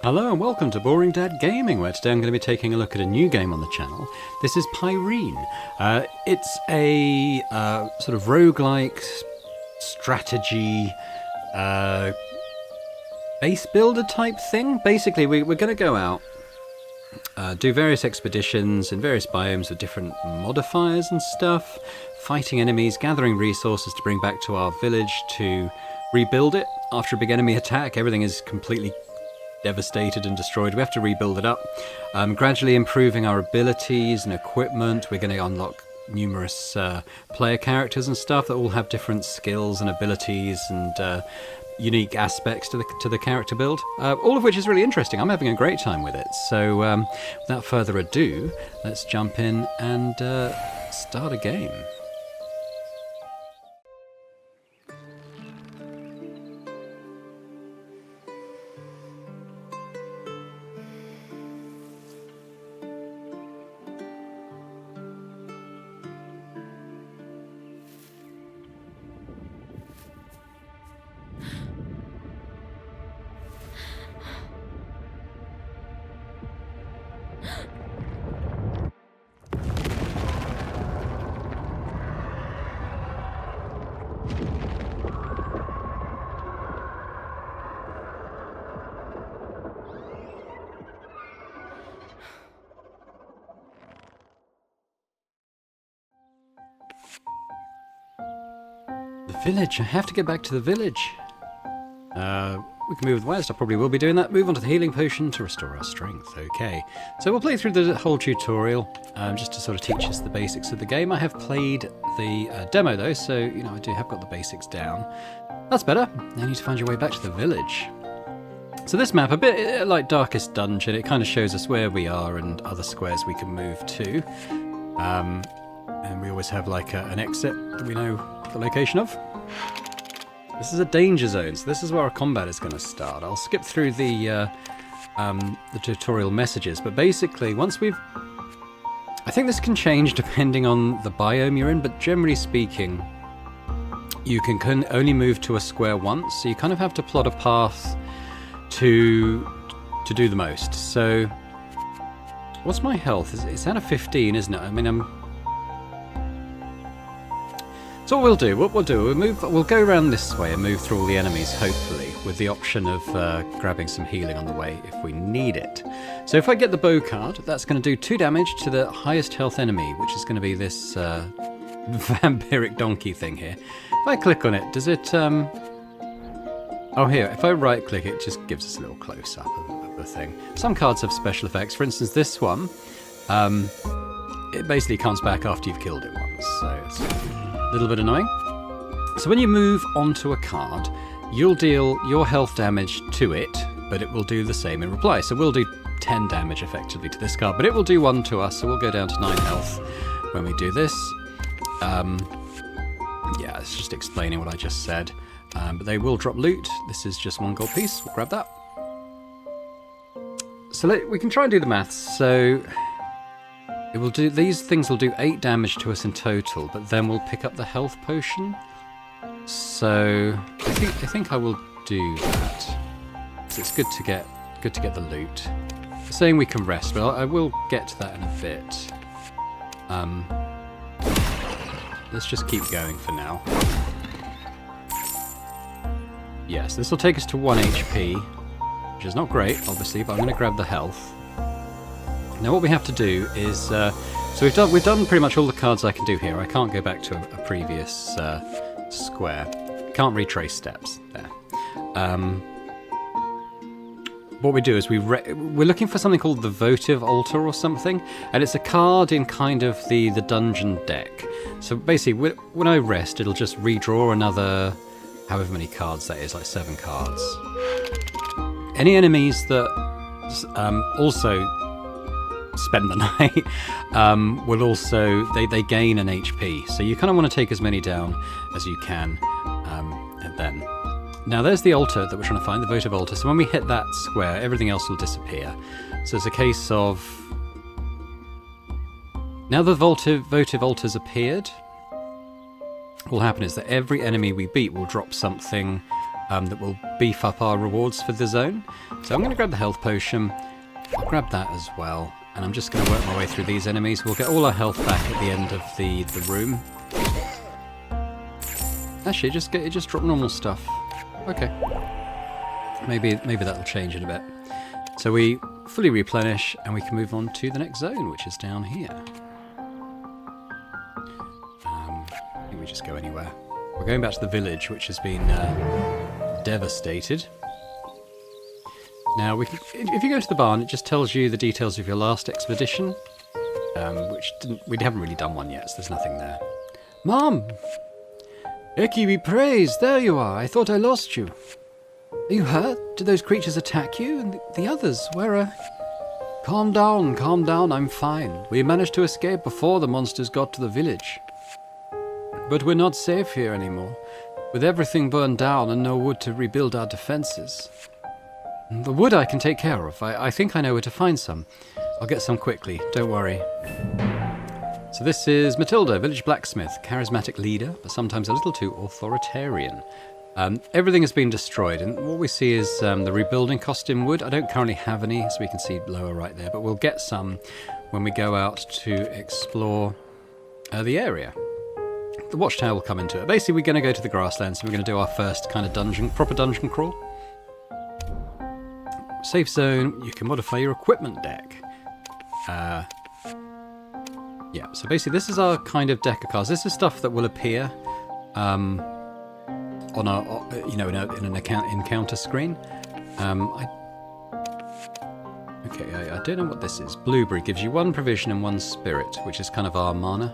Hello and welcome to Boring Dad Gaming, where today I'm going to be taking a look at a new game on the channel. This is Pyrene. It's a sort of roguelike strategy base builder type thing. Basically, we're going to go out, do various expeditions in various biomes with different modifiers and stuff, fighting enemies, gathering resources to bring back to our village to rebuild it. After a big enemy attack, everything is completely devastated and destroyed. We have to rebuild it up, gradually improving our abilities and equipment. We're going to unlock numerous player characters and stuff that all have different skills and abilities and unique aspects to the character build, all of which is really interesting. I'm having a great time with it. So without further ado, let's jump in and start a game. The village. I have to get back to the village. We can move west. I probably will be doing that. Move on to the healing potion to restore our strength. Okay. So we'll play through the whole tutorial just to sort of teach us the basics of the game. I have played the demo though, so you know I have got the basics down. That's better. Now you need to find your way back to the village. So this map, a bit like Darkest Dungeon, it kind of shows us where we are and other squares we can move to. And we always have like an exit that we know the location of. This is a danger zone, so this is where our combat is going to start. I'll skip through the tutorial messages, but basically once we've... I think this can change depending on the biome you're in, but generally speaking, you can only move to a square once, so you kind of have to plot a path to do the most. So, what's my health? It's at a 15, isn't it? I mean, So what we'll go around this way and move through all the enemies, hopefully, with the option of grabbing some healing on the way if we need it. So if I get the bow card, that's going to do 2 damage to the highest health enemy, which is going to be this vampiric donkey thing here. If I click on it, does it... Oh, here, if I right-click it, just gives us a little close-up of the thing. Some cards have special effects. For instance, this one, it basically comes back after you've killed it once, so it's... a little bit annoying. So when you move onto a card, you'll deal your health damage to it, but it will do the same in reply. So we'll do 10 damage effectively to this card, but it will do 1 to us, so we'll go down to 9 health when we do this. Yeah, it's just explaining what I just said. But they will drop loot. This is just 1 gold piece. We'll grab that. So we can try and do the maths. So... it will do, these things will do 8 damage to us in total, but then we'll pick up the health potion. So I think I will do that. So it's good to get the loot. They're saying we can rest, but I will get to that in a bit. Let's just keep going for now. Yes, this will take us to 1 HP, which is not great, obviously, but I'm going to grab the health. Now what we have to do is, so we've done pretty much all the cards I can do here. I can't go back to a previous square. Can't retrace steps there. What we do is we're looking for something called the Votive Altar or something, and it's a card in kind of the dungeon deck. So basically, when I rest, it'll just redraw another, however many cards that is, like 7 cards. Any enemies that also spend the night will also they gain an HP, so you kind of want to take as many down as you can, and then now there's the altar that we're trying to find, the votive altar. So when we hit that square, everything else will disappear. So it's a case of now the votive altar's appeared. What will happen is that every enemy we beat will drop something that will beef up our rewards for the zone. So I'm going to grab the health potion. I'll grab that as well. And I'm just going to work my way through these enemies. We'll get all our health back at the end of the room. Actually, it just dropped normal stuff. Okay. Maybe that'll change in a bit. So we fully replenish, and we can move on to the next zone, which is down here. I think we just go anywhere. We're going back to the village, which has been devastated. Now, if you go to the barn, it just tells you the details of your last expedition, which we haven't really done one yet, so there's nothing there. Mom! Eki be praised, there you are. I thought I lost you. Are you hurt? Did those creatures attack you? And the others, where are... Calm down, I'm fine. We managed to escape before the monsters got to the village. But we're not safe here anymore, with everything burned down and no wood to rebuild our defenses. The wood I can take care of. I think I know where to find some. I'll get some quickly, don't worry. So this is Matilda, village blacksmith, charismatic leader, but sometimes a little too authoritarian. Everything has been destroyed, and what we see is the rebuilding cost in wood. I don't currently have any, as we can see lower right there, but we'll get some when we go out to explore the area. The watchtower will come into it. Basically, we're going to go to the grasslands, and we're going to do our first kind of proper dungeon crawl. Safe zone, you can modify your equipment deck. Yeah, so basically this is our kind of deck of cards. This is stuff that will appear on our, in an encounter screen. I don't know what this is. Blueberry gives you 1 provision and 1 spirit, which is kind of our mana.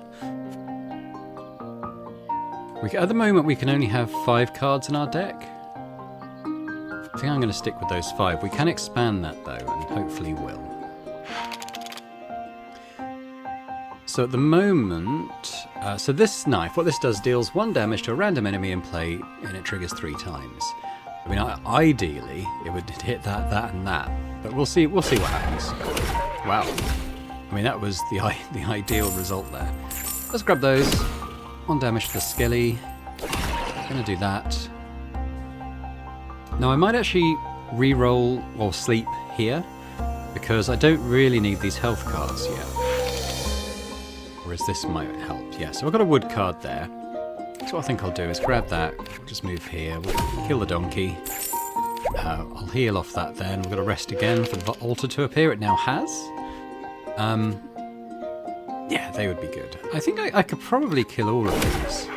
At the moment we can only have 5 cards in our deck. I think I'm going to stick with those 5. We can expand that though, and hopefully will. So at the moment, so this knife, what this does, deals 1 damage to a random enemy in play, and it triggers 3 times. I mean, ideally, it would hit that, and that, but we'll see what happens. Wow. I mean, that was the ideal result there. Let's grab those. 1 damage to the skelly. Gonna do that. Now, I might actually re-roll or sleep here, because I don't really need these health cards yet. Whereas this might help. Yeah, so I've got a wood card there. So what I think I'll do is grab that, just move here, we'll kill the donkey. I'll heal off that then. We're going to rest again for the altar to appear. It now has. Yeah, they would be good. I think I could probably kill all of these.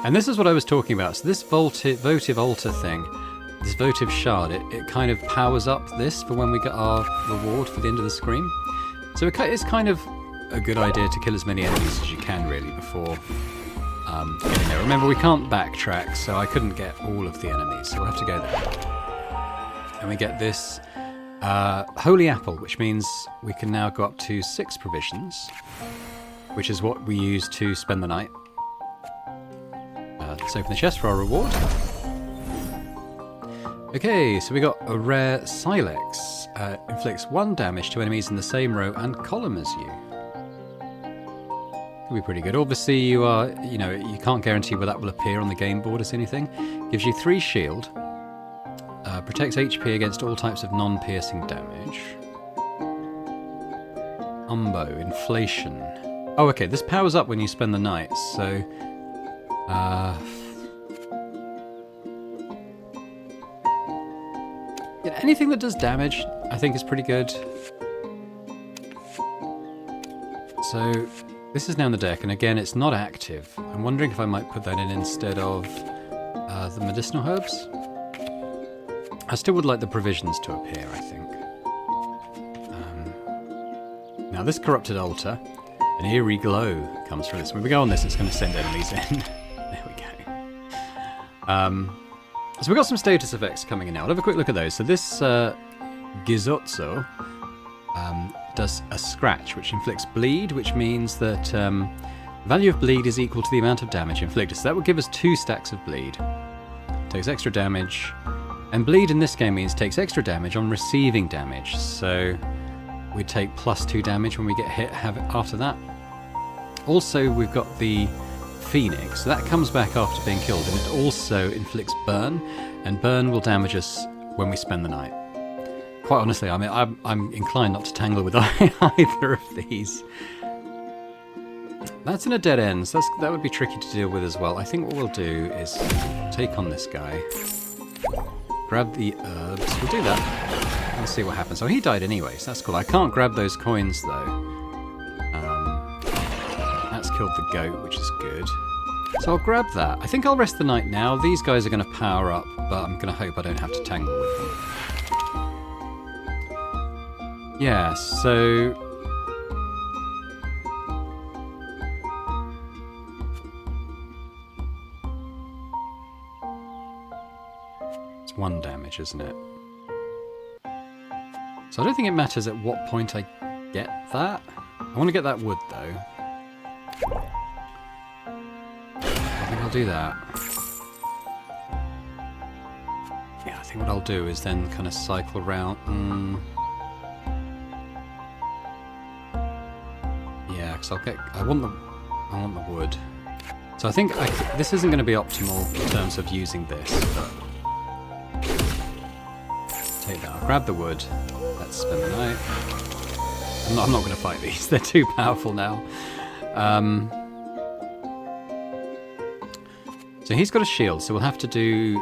And this is what I was talking about. So this votive altar thing, this votive shard, it kind of powers up this for when we get our reward for the end of the screen. So it's kind of a good idea to kill as many enemies as you can, really, before getting there. Remember, we can't backtrack, so I couldn't get all of the enemies, so we'll have to go there. And we get this holy apple, which means we can now go up to 6 provisions, which is what we use to spend the night. Let's open the chest for our reward. Okay, so we got a rare Silex. Inflicts 1 damage to enemies in the same row and column as you. Could be pretty good. Obviously, you can't guarantee where that will appear on the game board as anything. Gives you 3 shield. Protects HP against all types of non-piercing damage. Umbo, inflation. Oh, okay, this powers up when you spend the night, so... yeah, anything that does damage, I think, is pretty good. So... this is now in the deck, and again, it's not active. I'm wondering if I might put that in instead of the medicinal herbs. I still would like the provisions to appear, I think. Now, this corrupted altar, an eerie glow comes from this. When we go on this, it's going to send enemies in. There we go. So we've got some status effects coming in now. I'll have a quick look at those. So this Gizotso does a scratch, which inflicts bleed, which means that value of bleed is equal to the amount of damage inflicted. So that would give us 2 stacks of bleed. Takes extra damage. And bleed in this game means takes extra damage on receiving damage. So we take +2 damage when we get hit after that. Also, we've got the Phoenix. So that comes back after being killed, and it also inflicts burn, and burn will damage us when we spend the night. Quite honestly, I mean, I'm inclined not to tangle with either of these. That's in a dead end, so that would be tricky to deal with as well. I think what we'll do is take on this guy, grab the herbs. We'll do that and see what happens. Oh, he died anyway, so that's cool. I can't grab those coins though. That's killed the goat, which is good. So I'll grab that. I think I'll rest the night now. These guys are going to power up, but I'm going to hope I don't have to tangle with them. Yeah, so... it's 1 damage, isn't it? So I don't think it matters at what point I get that. I want to get that wood, though. I think I'll do that. Yeah, I think what I'll do is then kind of cycle around. Yeah, because I want the wood. So I think this isn't going to be optimal in terms of using this. But take that. I'll grab the wood. Let's spend the night. I'm not going to fight these. They're too powerful now. So he's got a shield, so we'll have to do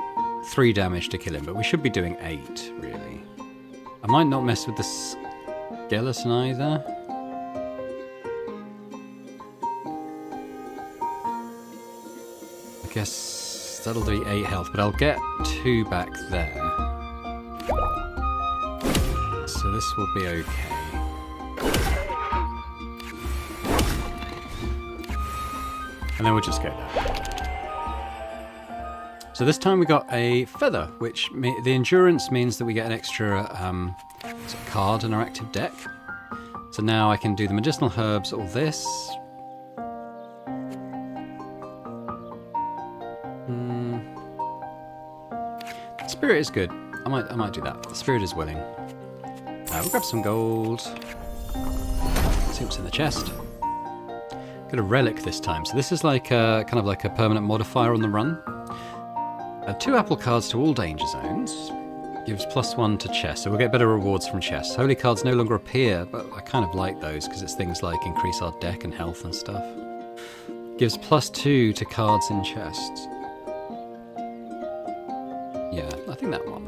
3 damage to kill him, but we should be doing 8, really. I might not mess with the skeleton either. I guess that'll do 8 health, but I'll get 2 back there. So this will be okay. And then we'll just go down. So this time we got a feather, which the endurance means that we get an extra card in our active deck. So now I can do the medicinal herbs or this. Spirit is good. I might do that. The spirit is willing. We'll grab some gold. See what's in the chest. Got a relic this time. So this is like kind of like a permanent modifier on the run. 2 apple cards to all danger zones. Gives +1 to chests, so we'll get better rewards from chests. Holy cards no longer appear, but I kind of like those because it's things like increase our deck and health and stuff. Gives +2 to cards in chests. Yeah, I think that one.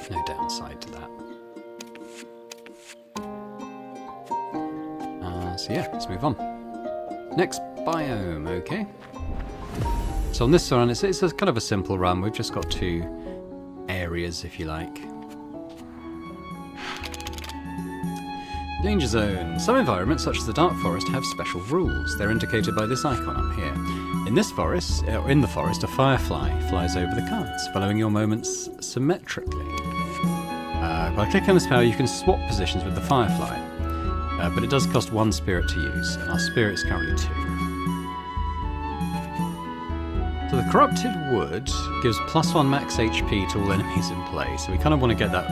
No downside to that. So yeah, let's move on. Next biome, okay. So on this run, it's a kind of a simple run. We've just got 2 areas, if you like. Danger zone. Some environments, such as the dark forest, have special rules. They're indicated by this icon up here. In the forest, a firefly flies over the cards, following your moments symmetrically. By clicking on this power, you can swap positions with the firefly, but it does cost 1 spirit to use, and our spirit is currently 2. So the corrupted wood gives +1 max HP to all enemies in play, so we kind of want to get that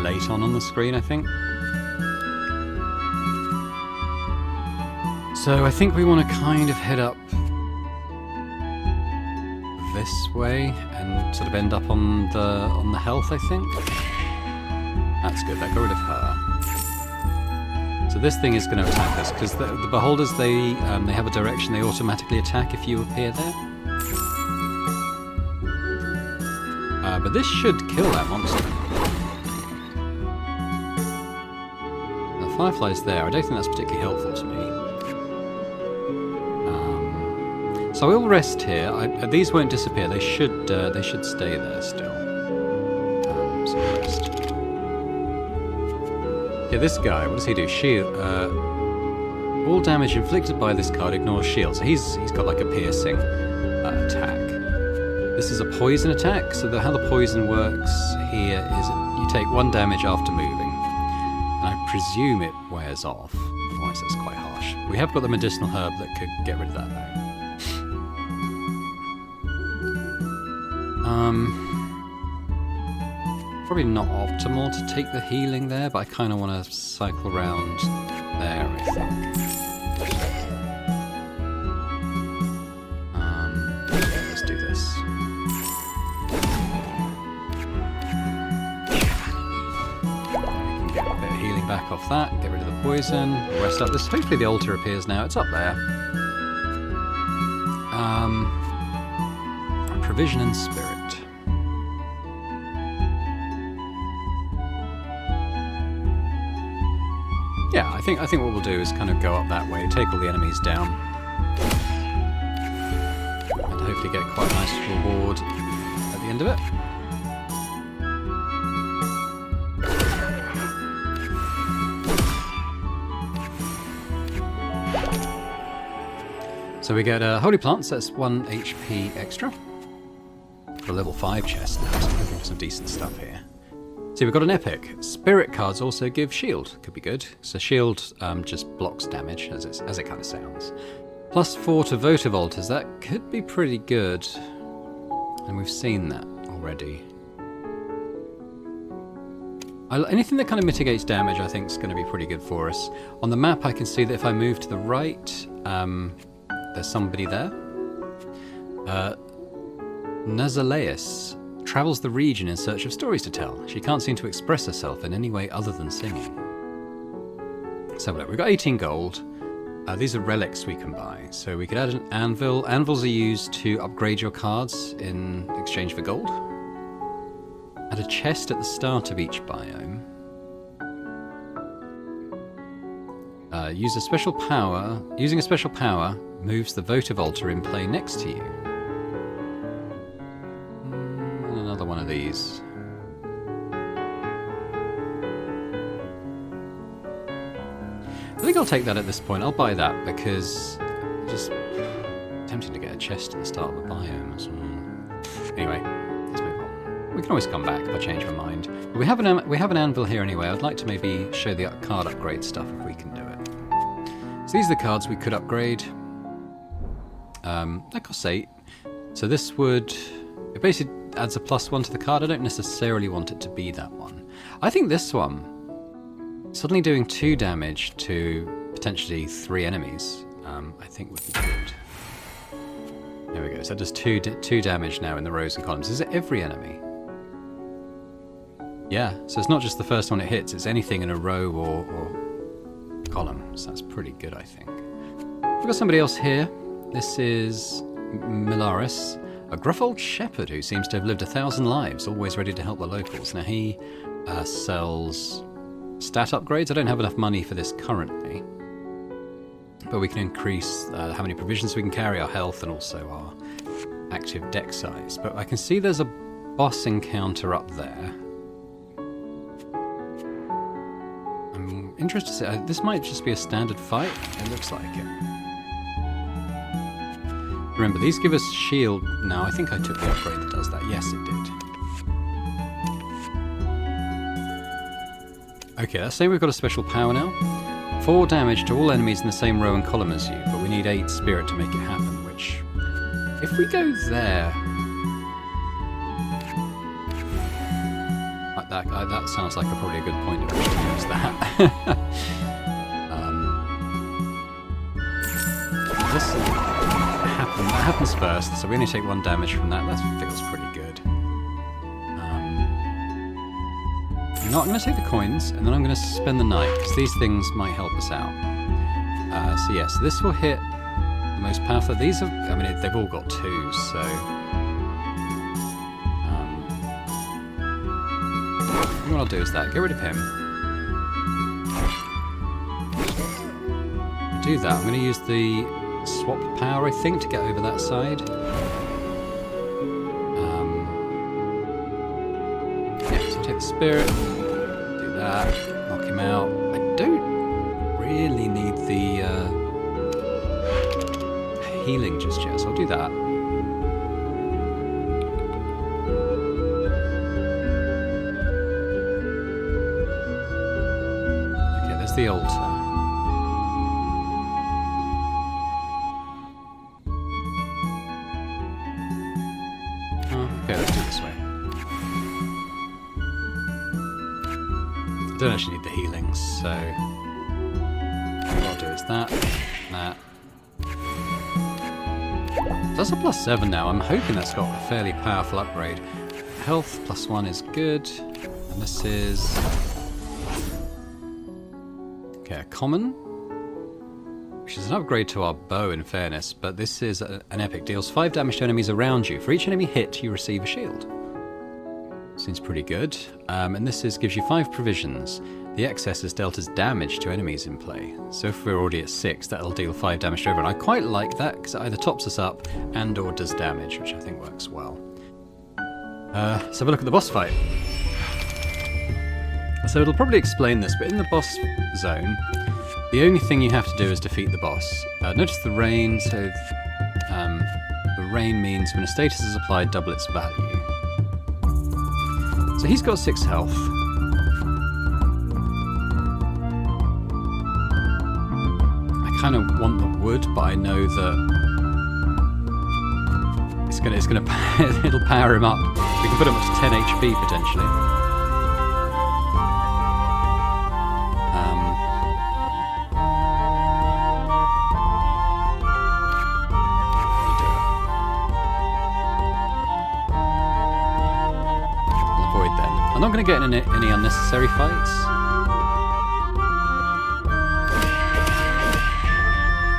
late on the screen, I think. So I think we want to kind of head up this way and sort of end up on the health, I think. That's good, that got rid of her. So this thing is going to attack us, because the beholders, they have a direction, they automatically attack if you appear there. But this should kill that monster. The firefly's there. I don't think that's particularly helpful to me. So I will rest here. These won't disappear. They should stay there still. So rest. Yeah, this guy. What does he do? Shield. All damage inflicted by this card ignores shield. So he's got like a piercing attack. This is a poison attack, so how the poison works here is you take 1 damage after moving, and I presume it wears off, otherwise that's quite harsh. We have got the medicinal herb that could get rid of that though. Probably not optimal to take the healing there, but I kind of want to cycle around there, I think. back off that, get rid of the poison, rest up this. Hopefully the altar appears now, it's up there. Provision and spirit. Yeah, I think what we'll do is kind of go up that way, take all the enemies down, and hopefully get quite a nice reward at the end of it. So we get holy plants, that's 1 HP extra. For a level 5 chest now, so I'm looking for some decent stuff here. See, we've got an epic. Spirit cards also give shield, could be good. So shield just blocks damage, as it kind of sounds. +4 to votive altars, that could be pretty good. And we've seen that already. Anything that kind of mitigates damage I think is going to be pretty good for us. On the map I can see that if I move to the right, there's somebody there. Nazaleus travels the region in search of stories to tell. She can't seem to express herself in any way other than singing. Let's have a look. We've got 18 gold. These are relics we can buy. So we could add an anvil. Anvils are used to upgrade your cards in exchange for gold. Add a chest at the start of each biome. Use a special power. Using a special power moves the votive altar in play next to you. And another one of these. I think I'll take that at this point. I'll buy that because it's just tempting to get a chest at the start of the biome. So, anyway, let's move on. We can always come back if I change my mind. But we have an anvil here anyway. I'd like to maybe show the card upgrade stuff if we can do it. So these are the cards we could upgrade. That costs 8. So this would... It basically adds a +1 to the card. I don't necessarily want it to be that one. I think this one, suddenly doing 2 damage to potentially 3 enemies, I think would be good. There we go. So it does 2 damage now in the rows and columns. Is it every enemy? Yeah. So it's not just the first one it hits. It's anything in a row or column. So that's pretty good, I think. We've got somebody else here. This is Milaris, a gruff old shepherd who seems to have lived 1,000 lives, always ready to help the locals. Now he sells stat upgrades. I don't have enough money for this currently, but we can increase how many provisions we can carry, our health, and also our active deck size. But I can see there's a boss encounter up there. I'm interested to see, this might just be a standard fight. It looks like it. Remember, these give us shield now. I think I took the upgrade that does that. Yes, it did. Okay, let's say we've got a special power now. 4 damage to all enemies in the same row and column as you, but we need 8 spirit to make it happen, which... If we go there... that sounds like probably a good point at which to use that. That happens first, so we only take 1 damage from that. That feels pretty good. You know what, I'm going to take the coins, and then I'm going to spend the night, because these things might help us out. So yes, this will hit the most powerful. These are, I mean, they've all got 2, so... what I'll do is that, get rid of him. Do that, I'm going to use the swap power, I think, to get over that side. Yeah, so take the spirit, do that, knock him out. I don't really need the healing just yet, so I'll do that. Okay, there's the altar. Okay, let's do it this way. I don't actually need the healing, so what I'll do is that. That's a +7 now. I'm hoping that's got a fairly powerful upgrade. Health +1 is good, and this is there. Common, which is an upgrade to our bow in fairness, but this is an epic. Deals 5 damage to enemies around you. For each enemy hit, you receive a shield. Seems pretty good. And this gives you 5 provisions. The excess is dealt as damage to enemies in play. So if we're already at 6, that'll deal 5 damage to everyone. I quite like that because it either tops us up and or does damage, which I think works well. Let's have a look at the boss fight. So it'll probably explain this, but in the boss zone, the only thing you have to do is defeat the boss. Notice the rain, so the rain means when a status is applied, double its value. So he's got 6 health. I kind of want the wood, but I know that it'll power him up. We can put him up to 10 HP potentially. I'm not going to get in any unnecessary fights.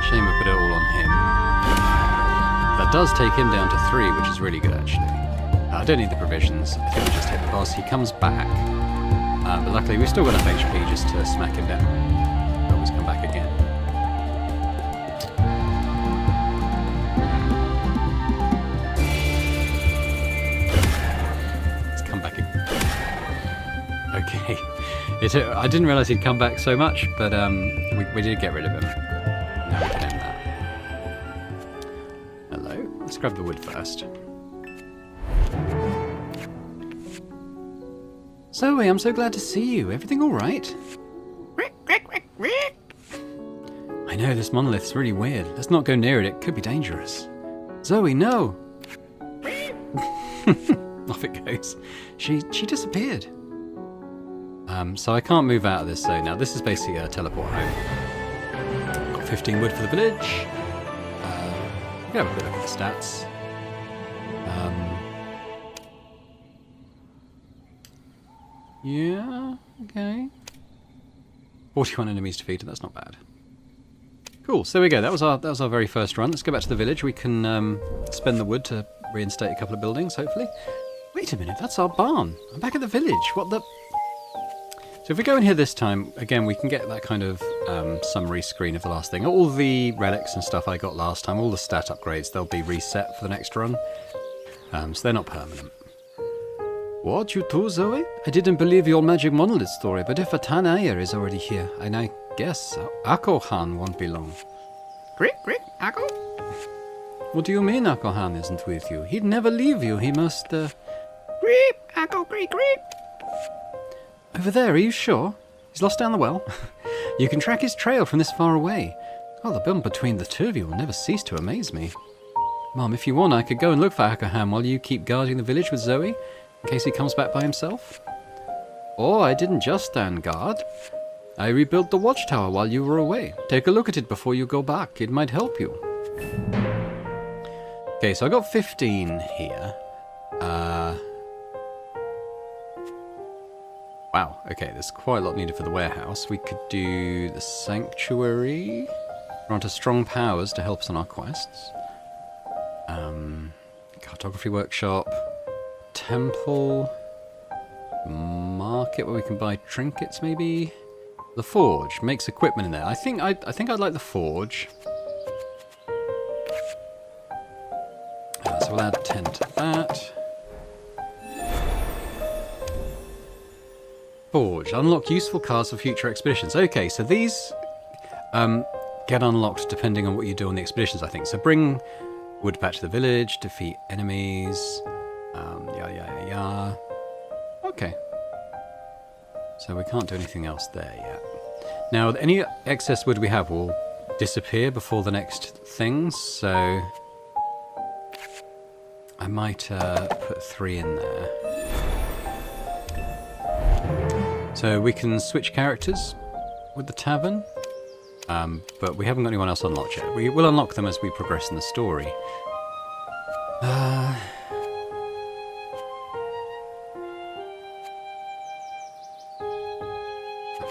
Shame we put it all on him. That does take him down to 3, which is really good actually. I don't need the provisions. I think we just hit the boss. He comes back. But luckily we've still got enough HP just to smack him down. Always come back again. Okay. I didn't realise he'd come back so much, but we did get rid of him. Now we can end that. Hello. Let's grab the wood first. Zoe, I'm so glad to see you. Everything all right? I know, this monolith's really weird. Let's not go near it. It could be dangerous. Zoe, no! Off it goes. She disappeared. So I can't move out of this zone now. This is basically a teleport home. Got 15 wood for the village. Yeah, we'll look at the stats. Yeah, okay. 41 enemies defeated, that's not bad. Cool, so there we go. That was our very first run. Let's go back to the village. We can spend the wood to reinstate a couple of buildings, hopefully. Wait a minute, that's our barn. I'm back at the village. What the... So if we go in here this time, again, we can get that kind of summary screen of the last thing. All the relics and stuff I got last time, all the stat upgrades, they'll be reset for the next run. So they're not permanent. What, you too, Zoe? I didn't believe your magic monolith story, but if a Tanaya is already here, and I guess Ako-han won't be long. Greek, Ako? What do you mean Ako-han isn't with you? He'd never leave you, he must, Creep, Ako, creep. Over there, are you sure? He's lost down the well? You can track his trail from this far away. Oh, the bond between the two of you will never cease to amaze me. Mom, if you want, I could go and look for Ako-han while you keep guarding the village with Zoe, in case he comes back by himself. Oh, I didn't just stand guard. I rebuilt the watchtower while you were away. Take a look at it before you go back. It might help you. Okay, so I got 15 here. Wow, okay, there's quite a lot needed for the warehouse. We could do the sanctuary. Grant us strong powers to help us on our quests. Cartography workshop. Temple. Market where we can buy trinkets, maybe. The forge makes equipment in there. I think I'd like the forge. So we'll add 10 to that. Forge. Unlock useful cards for future expeditions. Okay, so these get unlocked depending on what you do on the expeditions, I think. So bring wood back to the village, defeat enemies, Okay. So we can't do anything else there yet. Now, any excess wood we have will disappear before the next thing, so I might put 3 in there. So we can switch characters with the tavern, but we haven't got anyone else unlocked yet. We will unlock them as we progress in the story.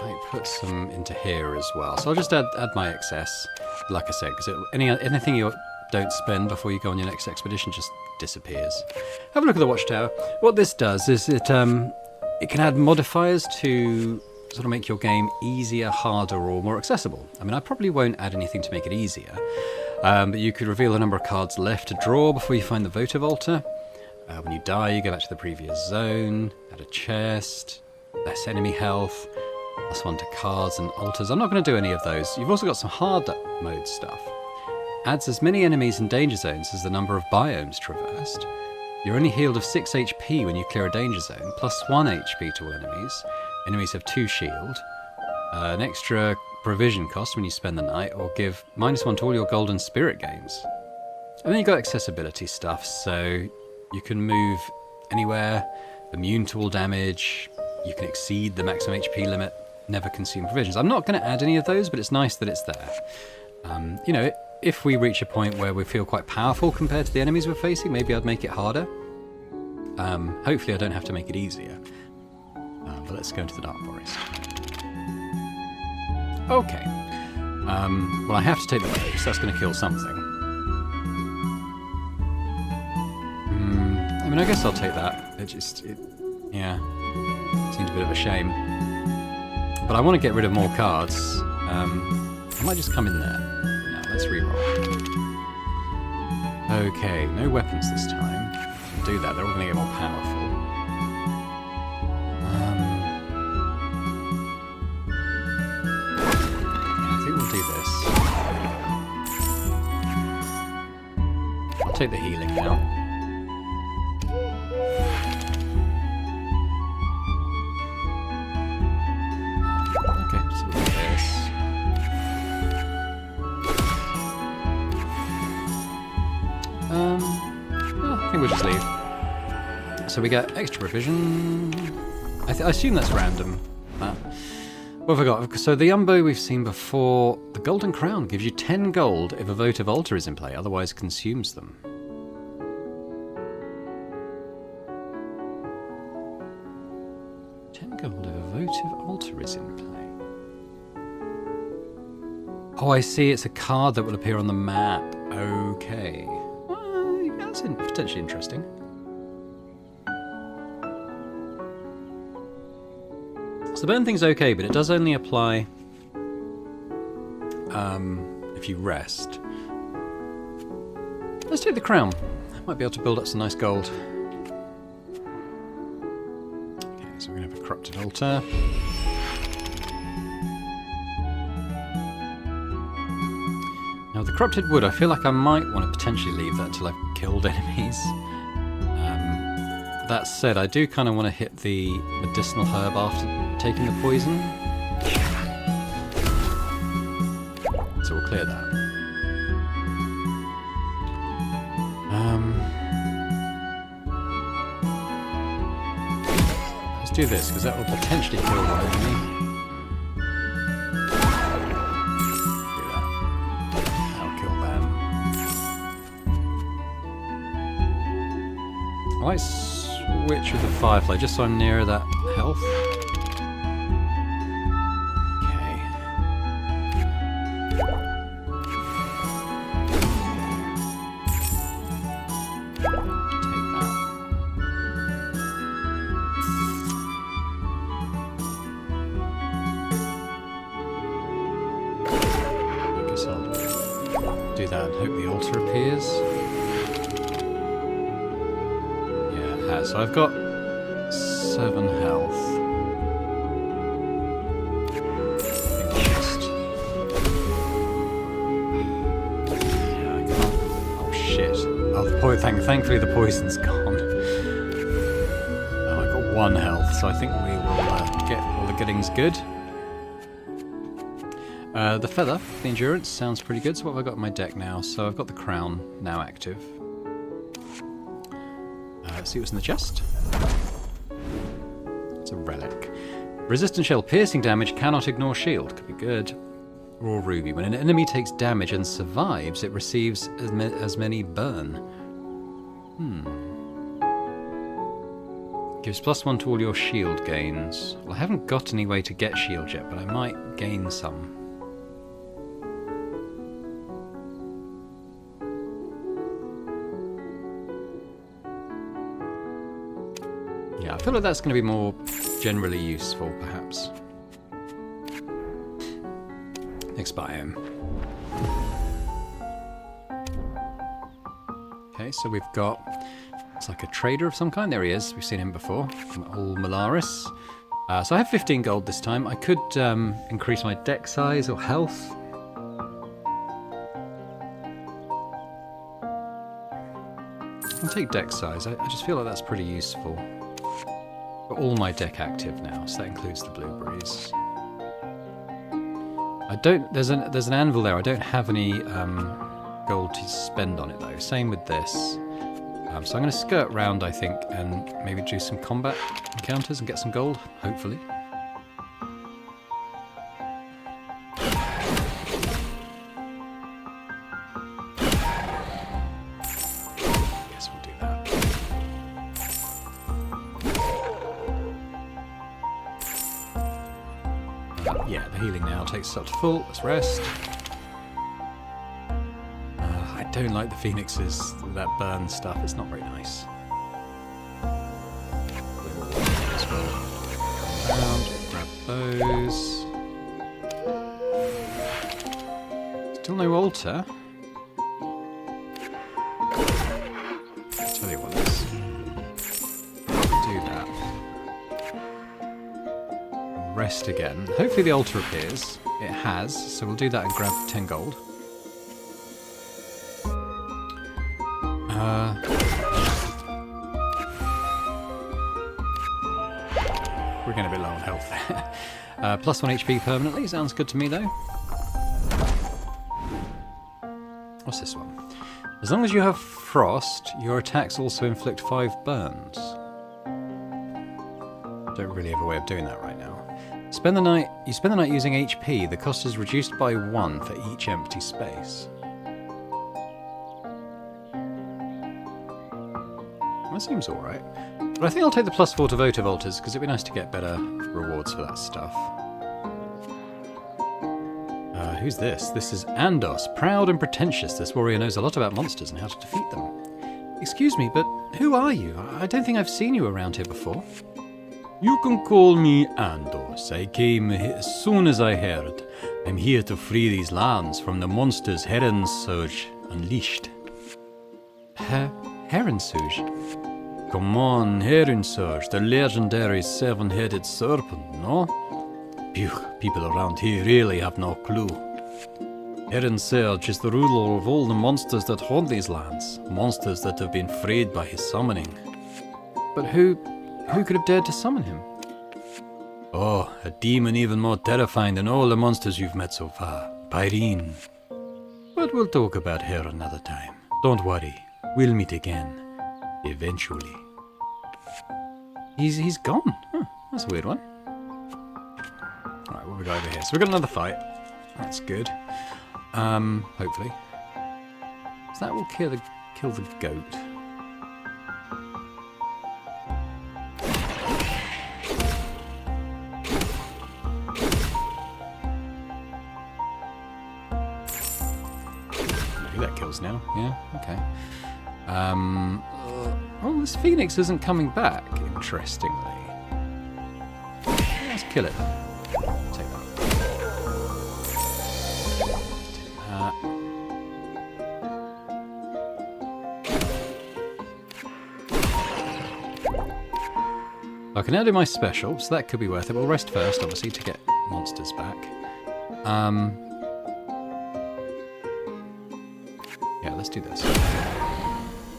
might put some into here as well. So I'll just add my excess, like I said, because anything you don't spend before you go on your next expedition just disappears. Have a look at the watchtower. What this does is it can add modifiers to sort of make your game easier, harder, or more accessible. I mean, I probably won't add anything to make it easier, but you could reveal the number of cards left to draw before you find the votive altar. When you die, you go back to the previous zone, add a chest, less enemy health, +1 to cards and altars. I'm not going to do any of those. You've also got some hard mode stuff. Adds as many enemies in danger zones as the number of biomes traversed. You're only healed of 6 HP when you clear a danger zone, +1 HP to all enemies. Enemies have 2 shield. An extra provision cost when you spend the night, or give -1 to all your golden spirit gains. And then you've got accessibility stuff, so you can move anywhere, immune to all damage, you can exceed the maximum HP limit, never consume provisions. I'm not going to add any of those, but it's nice that it's there. You know, if we reach a point where we feel quite powerful compared to the enemies we're facing, maybe I'd make it harder. Hopefully I don't have to make it easier. But let's go into the Dark Forest. Okay. Well, I have to take the bow, so that's going to kill something. I mean, I guess I'll take that. Yeah, seems a bit of a shame. But I want to get rid of more cards. I might just come in there. No, let's reroll. Okay, no weapons this time. Do that, they're all going to get more powerful. I think we'll do this. I'll take the healing now. I think we'll just leave. So we get extra provision. I assume that's random. What have I got? So the Umbo we've seen before. The Golden Crown gives you 10 gold if a votive altar is in play, otherwise consumes them. Gold if a votive altar is in play. Oh, I see. It's a card that will appear on the map. Okay. That's potentially interesting. So the burn thing's okay, but it does only apply if you rest. Let's take the crown. Might be able to build up some nice gold. Okay, so we're going to have a corrupted altar. Now, the corrupted wood, I feel like I might want to potentially leave that until I've killed enemies. That said, I do kind of want to hit the medicinal herb after taking the poison. So we'll clear that. Let's do this, because that will potentially kill one enemy. I might switch with the Firefly just so I'm nearer that health. Okay. Take that. I guess I'll do that and hope the altar appears. So I've got 7 health. Yeah, I can't. Oh shit. Oh, thankfully the poison's gone. Oh, I've got 1 health, so I think we will get all the gettings good. The feather, the endurance, sounds pretty good. So what have I got in my deck now? So I've got the crown now active. Let's see what's in the chest. It's a relic. Resistant shell piercing damage, cannot ignore shield. Could be good. Raw ruby. When an enemy takes damage and survives, it receives as many burn. Gives +1 to all your shield gains. Well, I haven't got any way to get shield yet, but I might gain some. Yeah, I feel like that's going to be more generally useful, perhaps. Next biome. Okay, so we've got... It's like a trader of some kind. There he is. We've seen him before. From old Malaris. So I have 15 gold this time. I could increase my deck size or health. I'll take deck size. I just feel like that's pretty useful. Got all my deck active now, so that includes the blueberries. I don't. There's an anvil there. I don't have any gold to spend on it though. Same with this. So I'm going to skirt round, I think, and maybe do some combat encounters and get some gold, hopefully. Guess we'll do that. Yeah, the healing now takes us up to full. Let's rest. I don't like the phoenixes, that burn stuff. It's not very nice. Around, grab those. Still no altar. I'll tell you what, let's do that. Rest again. Hopefully the altar appears. It has, so we'll do that and grab 10 gold. We're getting a bit low on health there. +1 HP permanently, sounds good to me though. What's this one? As long as you have frost, your attacks also inflict 5 burns. Don't really have a way of doing that right now. You spend the night using HP. The cost is reduced by 1 for each empty space. That seems alright. But I think I'll take the +4 to votive altars, because it'd be nice to get better rewards for that stuff. Who's this? This is Andos, proud and pretentious. This warrior knows a lot about monsters and how to defeat them. Excuse me, but who are you? I don't think I've seen you around here before. You can call me Andos. I came as soon as I heard. I'm here to free these lands from the monsters Herrensurge unleashed. Herrensurge? Come on, Herrensurge, the legendary 7-headed serpent, no? Phew, people around here really have no clue. Herrensurge is the ruler of all the monsters that haunt these lands, monsters that have been freed by his summoning. But who could have dared to summon him? Oh, a demon even more terrifying than all the monsters you've met so far, Pyrene. But we'll talk about her another time. Don't worry, we'll meet again. Eventually. He's gone. Huh, that's a weird one. Alright, what have we got over here? So we've got another fight. That's good. Hopefully. So that will kill the goat. Maybe that kills now. Yeah, okay. Oh, this phoenix isn't coming back, interestingly. Let's kill it then. Take that. Take that. I can now do my special, so that could be worth it. We'll rest first, obviously, to get monsters back. Yeah, let's do this.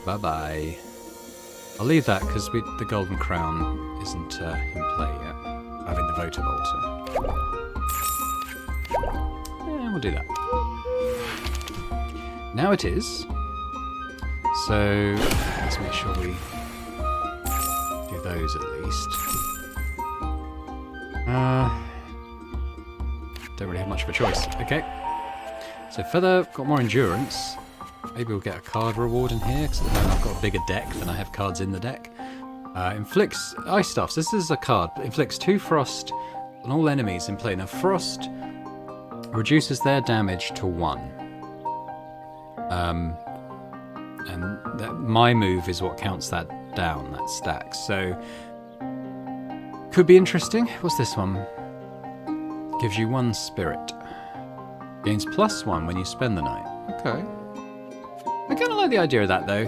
Bye-bye. I'll leave that because the golden crown isn't in play yet. Having the votive altar. Yeah, we'll do that. Now it is. So let's make sure we do those at least. Don't really have much of a choice. Okay. So feather, got more endurance. Maybe we'll get a card reward in here, because at the moment I've got a bigger deck than I have cards in the deck. Inflicts ice staffs. This is a card. Inflicts 2 frost on all enemies in play. Now frost reduces their damage to 1. And my move is what counts that down, that stack. So could be interesting. What's this one? Gives you 1 spirit. Gains +1 when you spend the night. Okay. I kind of like the idea of that though.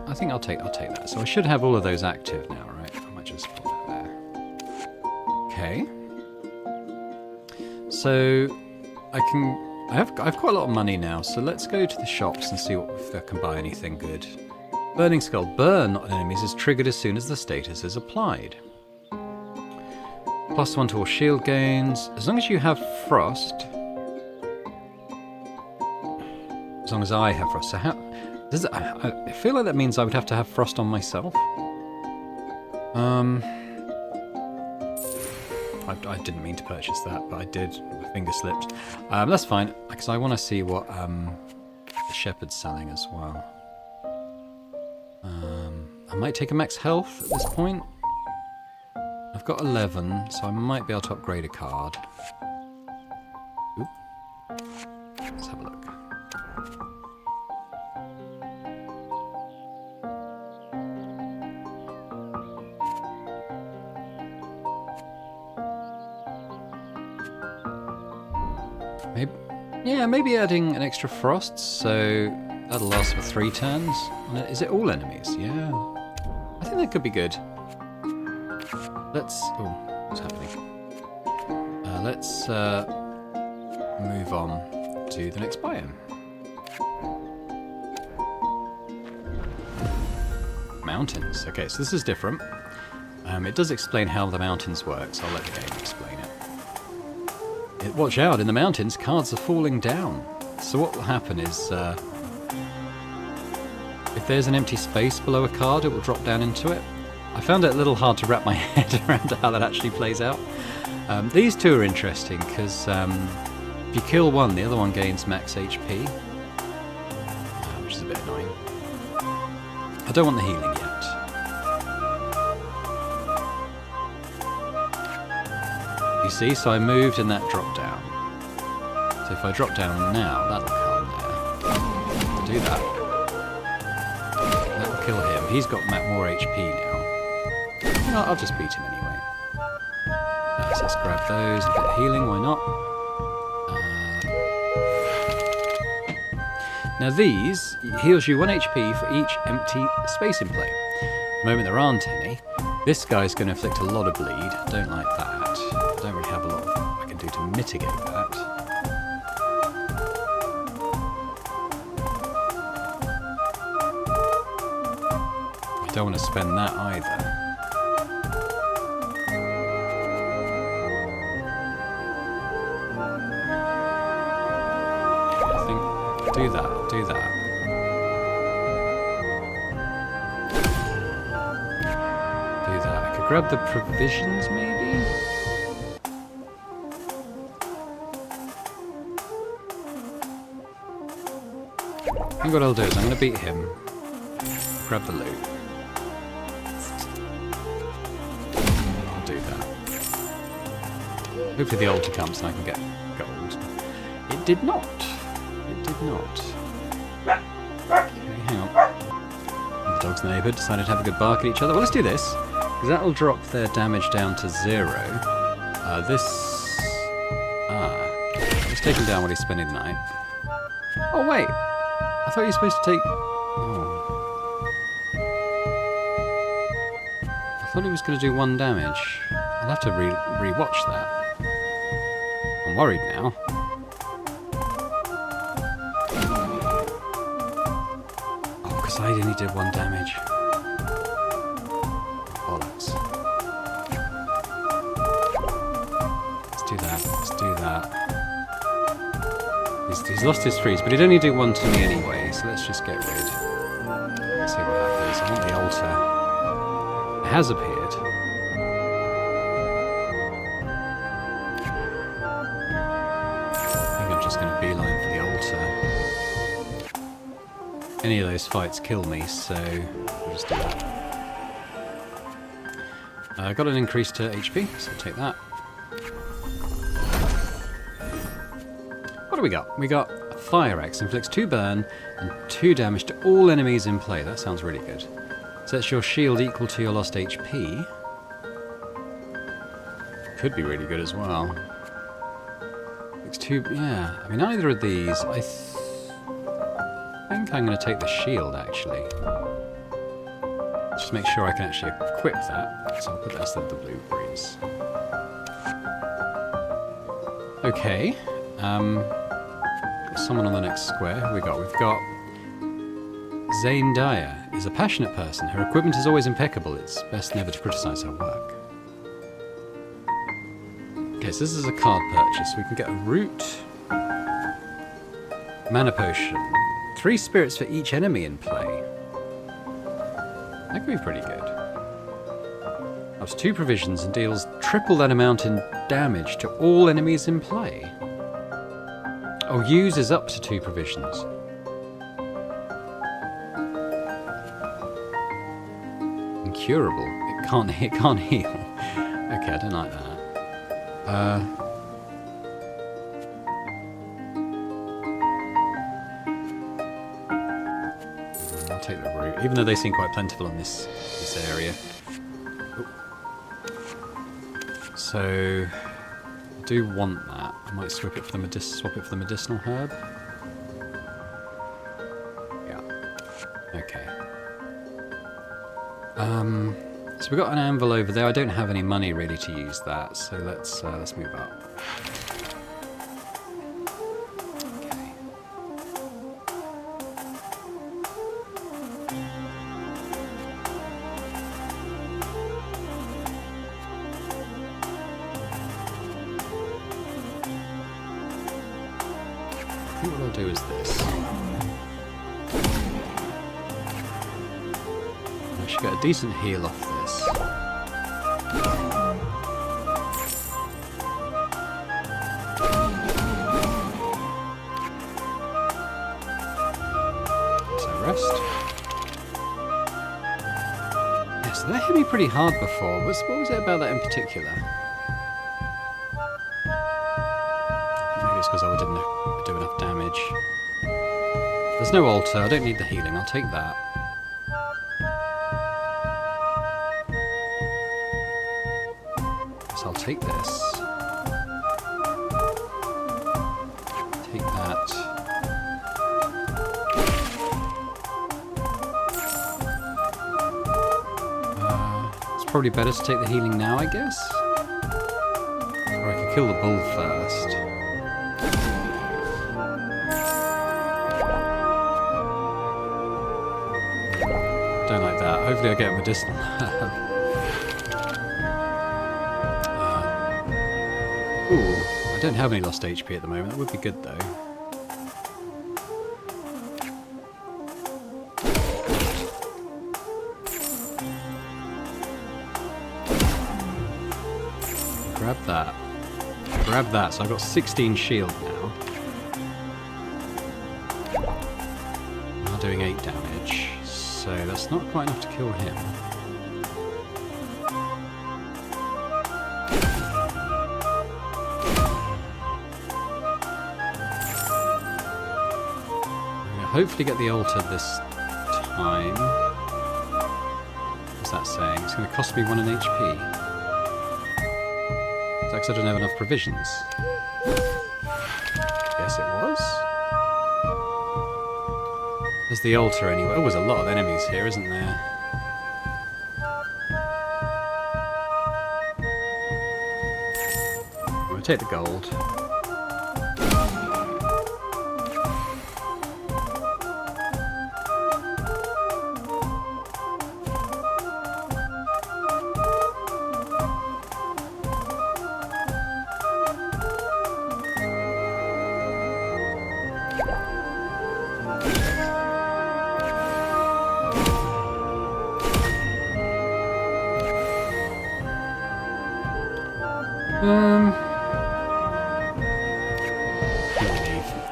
I think I'll take that. So I should have all of those active now, right? I might just put that there. Okay. So I have quite a lot of money now, so let's go to the shops and see if I can buy anything good. Burning Skull. Burn on enemies is triggered as soon as the status is applied. +1 to all shield gains. As long as you have frost. As long as I have frost. So how... I feel like that means I would have to have frost on myself. I didn't mean to purchase that, but I did. My finger slipped. That's fine, because I want to see what the shepherd's selling as well. I might take a max health at this point. I've got 11, so I might be able to upgrade a card. Oop. Let's have a look. Maybe adding an extra frost, so that'll last for 3 turns. Is it all enemies? Yeah. I think that could be good. Let's... Oh, what's happening? Let's move on to the next biome. Mountains. Okay, so this is different. It does explain how the mountains work, so I'll let the game explain it. Watch out, in the mountains, cards are falling down. So what will happen is, if there's an empty space below a card, it will drop down into it. I found it a little hard to wrap my head around how that actually plays out. These two are interesting, because if you kill one, the other one gains max HP, which is a bit annoying. I don't want the healing yet. You see, so I moved and that dropped down. So if I drop down now, that'll come there. To do that, that'll kill him. He's got more HP now. Well, I'll just beat him anyway. So let's grab those and get healing, why not? Now these heals you 1 HP for each empty space in play. The moment there aren't any, this guy's going to inflict a lot of bleed. I don't like that. I don't really have a lot I can do to mitigate that. I don't want to spend that either. I think, do that. I could grab the provisions maybe? I think what I'll do is I'm going to beat him, grab the loot. I'll do that. Hopefully the altar comes and I can get gold. It did not. It did not. Okay, hang on. The dogs in the neighbourhood decided to have a good bark at each other. Well, let's do this, because that'll drop their damage down to 0. He's taken down while he's spending the night. Oh, wait. I thought you were supposed to take... Oh. I thought he was going to do 1 damage. I'll have to re-watch that. I'm worried now. Oh, because I only did 1 damage. Bollocks. Let's do that. He's lost his freeze, but he'd only do 1 to me anyway, so let's just get rid. Let's see what happens. I want the altar. It has appeared. I think I'm just going to beeline for the altar. Any of those fights kill me, so I'll just do that. Got an increase to HP, so take that. What do we got? We got a Fire Axe, inflicts 2 burn and 2 damage to all enemies in play. That sounds really good. Sets your shield equal to your lost HP. Could be really good as well. Inflicts 2, yeah. I mean, either of these, I think I'm going to take the shield, actually. Just make sure I can actually equip that. So I'll put that instead of the blueberries. Okay. Someone on the next square. Who we got? We've got Zane Dyer is a passionate person. Her equipment is always impeccable. It's best never to criticize her work. Okay, so this is a card purchase. We can get a root, mana potion, 3 spirits for each enemy in play. That could be pretty good. Ups 2 provisions and deals triple that amount in damage to all enemies in play. Oh, uses up to 2 provisions. Incurable. It can't heal. Okay, I don't like that. I'll take the root, even though they seem quite plentiful on this area. Ooh. So, I do want that. I might swap it for the medicinal herb. Yeah. Okay. So we've got an anvil over there. I don't have any money really to use that, so let's move up. Okay. I think what I'll do is this. I should get a decent heal off this. So rest. Yeah, so that hit me pretty hard before. What was it about that in particular? Maybe it's because I didn't do enough damage. There's no altar. I don't need the healing. I'll take that. So I'll take this. Take that. It's probably better to take the healing now, I guess. Or I could kill the bull first. Don't like that. Hopefully I get a medicinal herb. Ooh, I don't have any lost HP at the moment. That would be good though. Grab that. Grab that. So I've got 16 shield now. Now doing 8 damage. So that's not quite enough to kill him. Hopefully get the altar this time. What's that saying? It's going to cost me 1 in HP. Is that because I don't have enough provisions? Yes, it was. There's the altar anyway. Oh, there's a lot of enemies here, isn't there? I'm going to take the gold.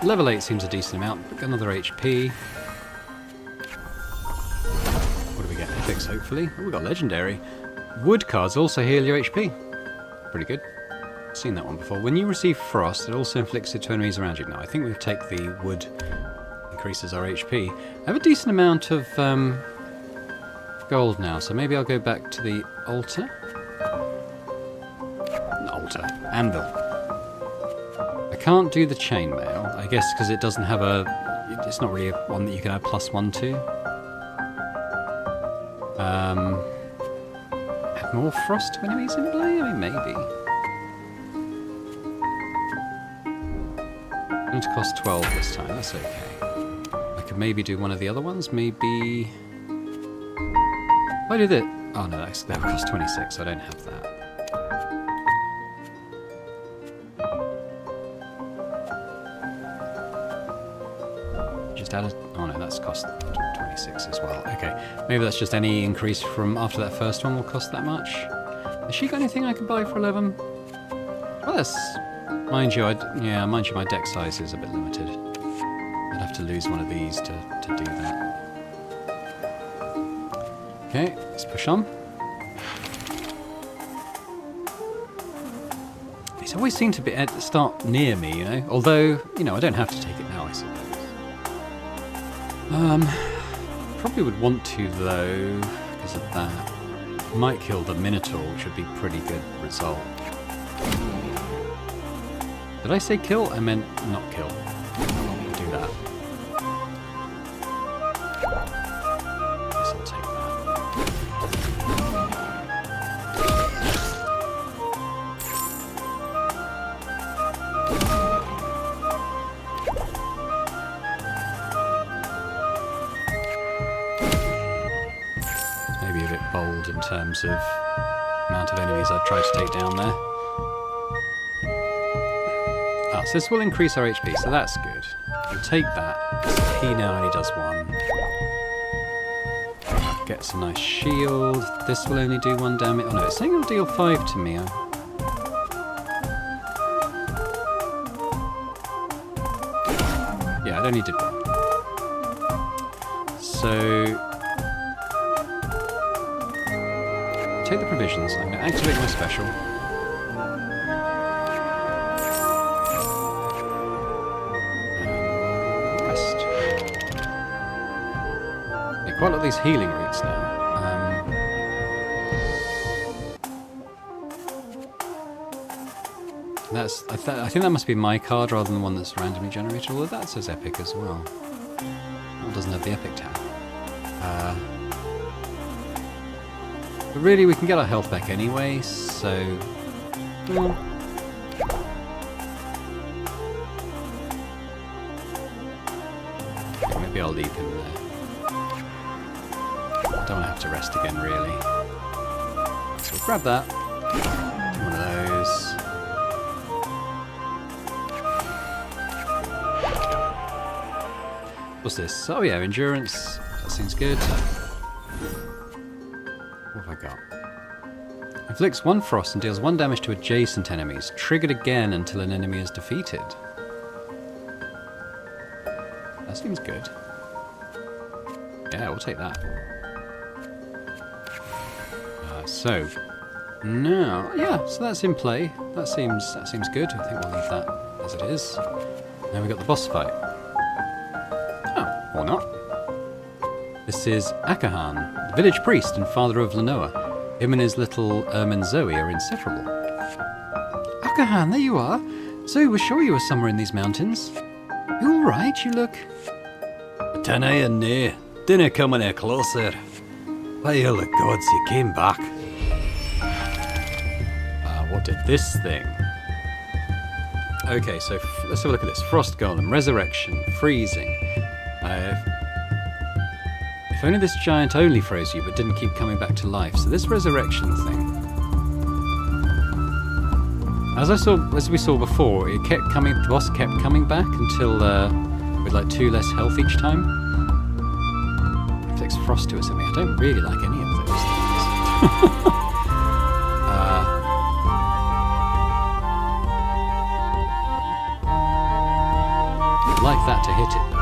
Level 8 seems a decent amount, but another HP. What do we get? Epics, hopefully. Oh, we got legendary. wood cards also heal your HP. Pretty good. Seen that one before. When you receive frost, it also inflicts it to enemies around you. Now, I think we'll take the wood, increases our HP. I have a decent amount of gold now, so maybe I'll go back to the altar. Anvil. I can't do the chainmail, I guess because it doesn't have it's not really one that you can add +1 to. Add more frost to enemies in play? I mean, maybe. Going to cost 12 this time, that's okay. I could maybe do one of the other ones, maybe... Why did it? Oh no, that would cost 26, so I don't have that. Just add oh no, that's cost 26 as well. Okay, maybe that's just any increase from after that first one will cost that much. Has she got anything I can buy for 11? Well, that's... Mind you, my deck size is a bit limited. I'd have to lose one of these to do that. Okay, let's push on. These always seem to start near me, you know? Although, you know, I don't have to take it now, I suppose. Probably would want to, though, because of that. Might kill the Minotaur, which would be a pretty good result. Did I say kill? I meant not kill. Do that. Guess I'll take that. Maybe a bit bold in terms of amount of enemies I'd try to take down there. So this will increase our HP, so that's good. We'll take that. He now only does 1. Gets a nice shield. This will only do 1 damage. Oh no, it's saying it'll deal 5 to me. Yeah, it only did 1. So... take the provisions. I'm going to activate my special. Quite a lot of these healing roots now. I think that must be my card rather than the one that's randomly generated, although that says epic as well. That doesn't have the epic tag. But really, we can get our health back anyway, so... Okay, maybe I'll leave him there. Don't have to rest again, really. So we'll grab that. Do one of those. What's this? Oh yeah, endurance. That seems good. What have I got? Inflicts 1 frost and deals 1 damage to adjacent enemies. Triggered again until an enemy is defeated. That seems good. Yeah, we'll take that. So now, yeah, so that's in play. That seems good. I think we'll leave that as it is. Now we've got the boss fight. Oh, or not. This is Akahan, the village priest and father of Lenoa. Him and his little ermine Zoe are inseparable. Akahan, there you are. Zoe was sure you were somewhere in these mountains. You all right? You look... I dunno, nay. Dinna come any closer. By all the gods, you came back. What did this thing? Okay, so let's have a look at this. Frost Golem, Resurrection, Freezing. If only this giant only froze you, but didn't keep coming back to life. So this Resurrection thing... As we saw before, it kept coming. The boss kept coming back until with like 2 less health each time. Inflicts frost to us. I mean, I don't really like any of those things. I'd like that to hit it though.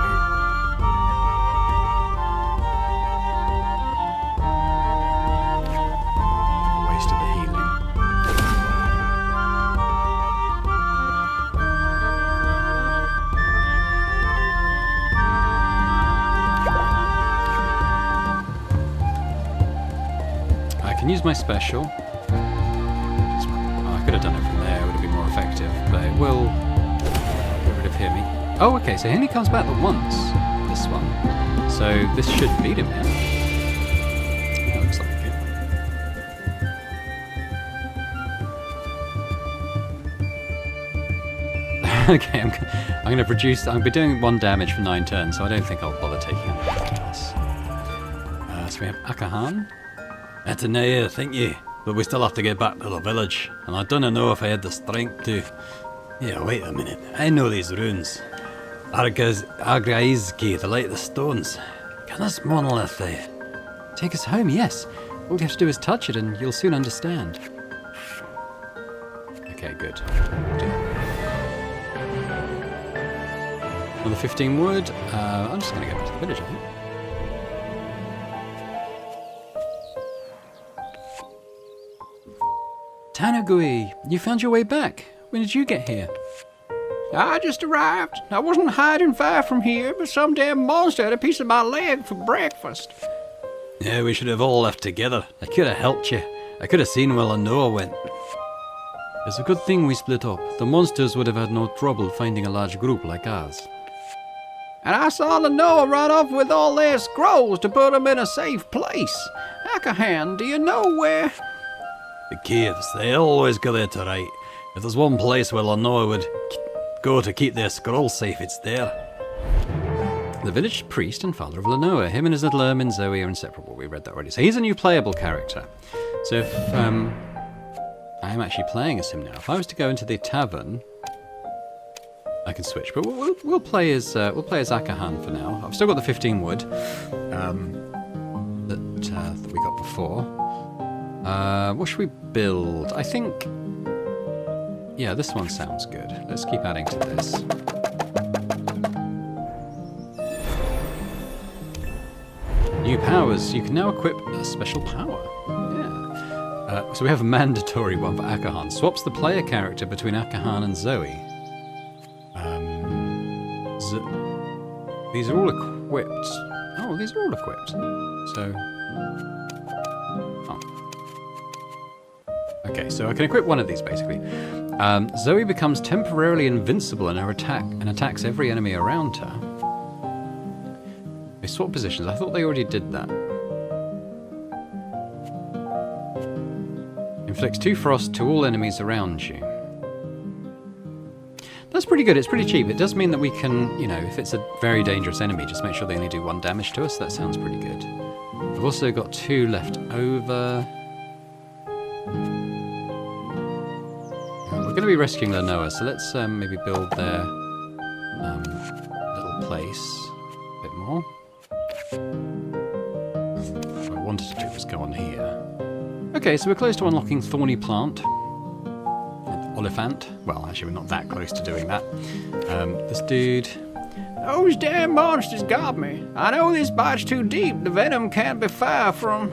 my special. I could have done it from there, it would have been more effective, but it will get rid of Himi. Oh, okay, so Himi comes back at once, this one. So this should beat him then. That looks like it. Okay, I'm going to produce... I'll be doing 1 damage for 9 turns, so I don't think I'll bother taking anything else. So we have Akahan. Atenea, thank you. But we still have to get back to the village, and I don't know if I had the strength to... Yeah, wait a minute. I know these runes. Argaizki, the light of the stones. Can this monolith Take us home, yes. All you have to do is touch it and you'll soon understand. Okay, good. Another 15 wood. I'm just going to go back to the village, I think. Tanagui, you found your way back. When did you get here? I just arrived. I wasn't hiding far from here, but some damn monster had a piece of my leg for breakfast. Yeah, we should have all left together. I could have helped you. I could have seen where Noah went. It's a good thing we split up. The monsters would have had no trouble finding a large group like ours. And I saw Noah run off with all their scrolls to put them in a safe place. Akahan, do you know where? The caves, they always go there to right. If there's one place where Noah would go to keep their scrolls safe, it's there. The village priest and father of Lanoa. Him and his little ermine Zoe are inseparable. We read that already. So he's a new playable character. So if I am actually playing as him now. If I was to go into the tavern, I can switch. But we'll play as Akahan for now. I've still got the 15 wood that we got before. What should we build? I think... Yeah, this one sounds good. Let's keep adding to this. New powers. You can now equip a special power. Yeah. So we have a mandatory one for Akahan. Swaps the player character between Akahan and Zoe. These are all equipped. Oh, these are all equipped. So... Oh. Okay, so I can equip one of these, basically. Zoe becomes temporarily invincible in her attack and attacks every enemy around her. They swap positions. I thought they already did that. Inflicts 2 frost to all enemies around you. That's pretty good. It's pretty cheap. It does mean that we can, you know, if it's a very dangerous enemy, just make sure they only do 1 damage to us. That sounds pretty good. I've also got 2 left over. We're going to be rescuing Lanoa, so let's maybe build their little place a bit more. What I wanted to do was go on here. Okay, so we're close to unlocking Thorny Plant. And Oliphant. Well, actually, we're not that close to doing that. This dude... Those damn monsters got me. I know this bite's too deep. The venom can't be far from...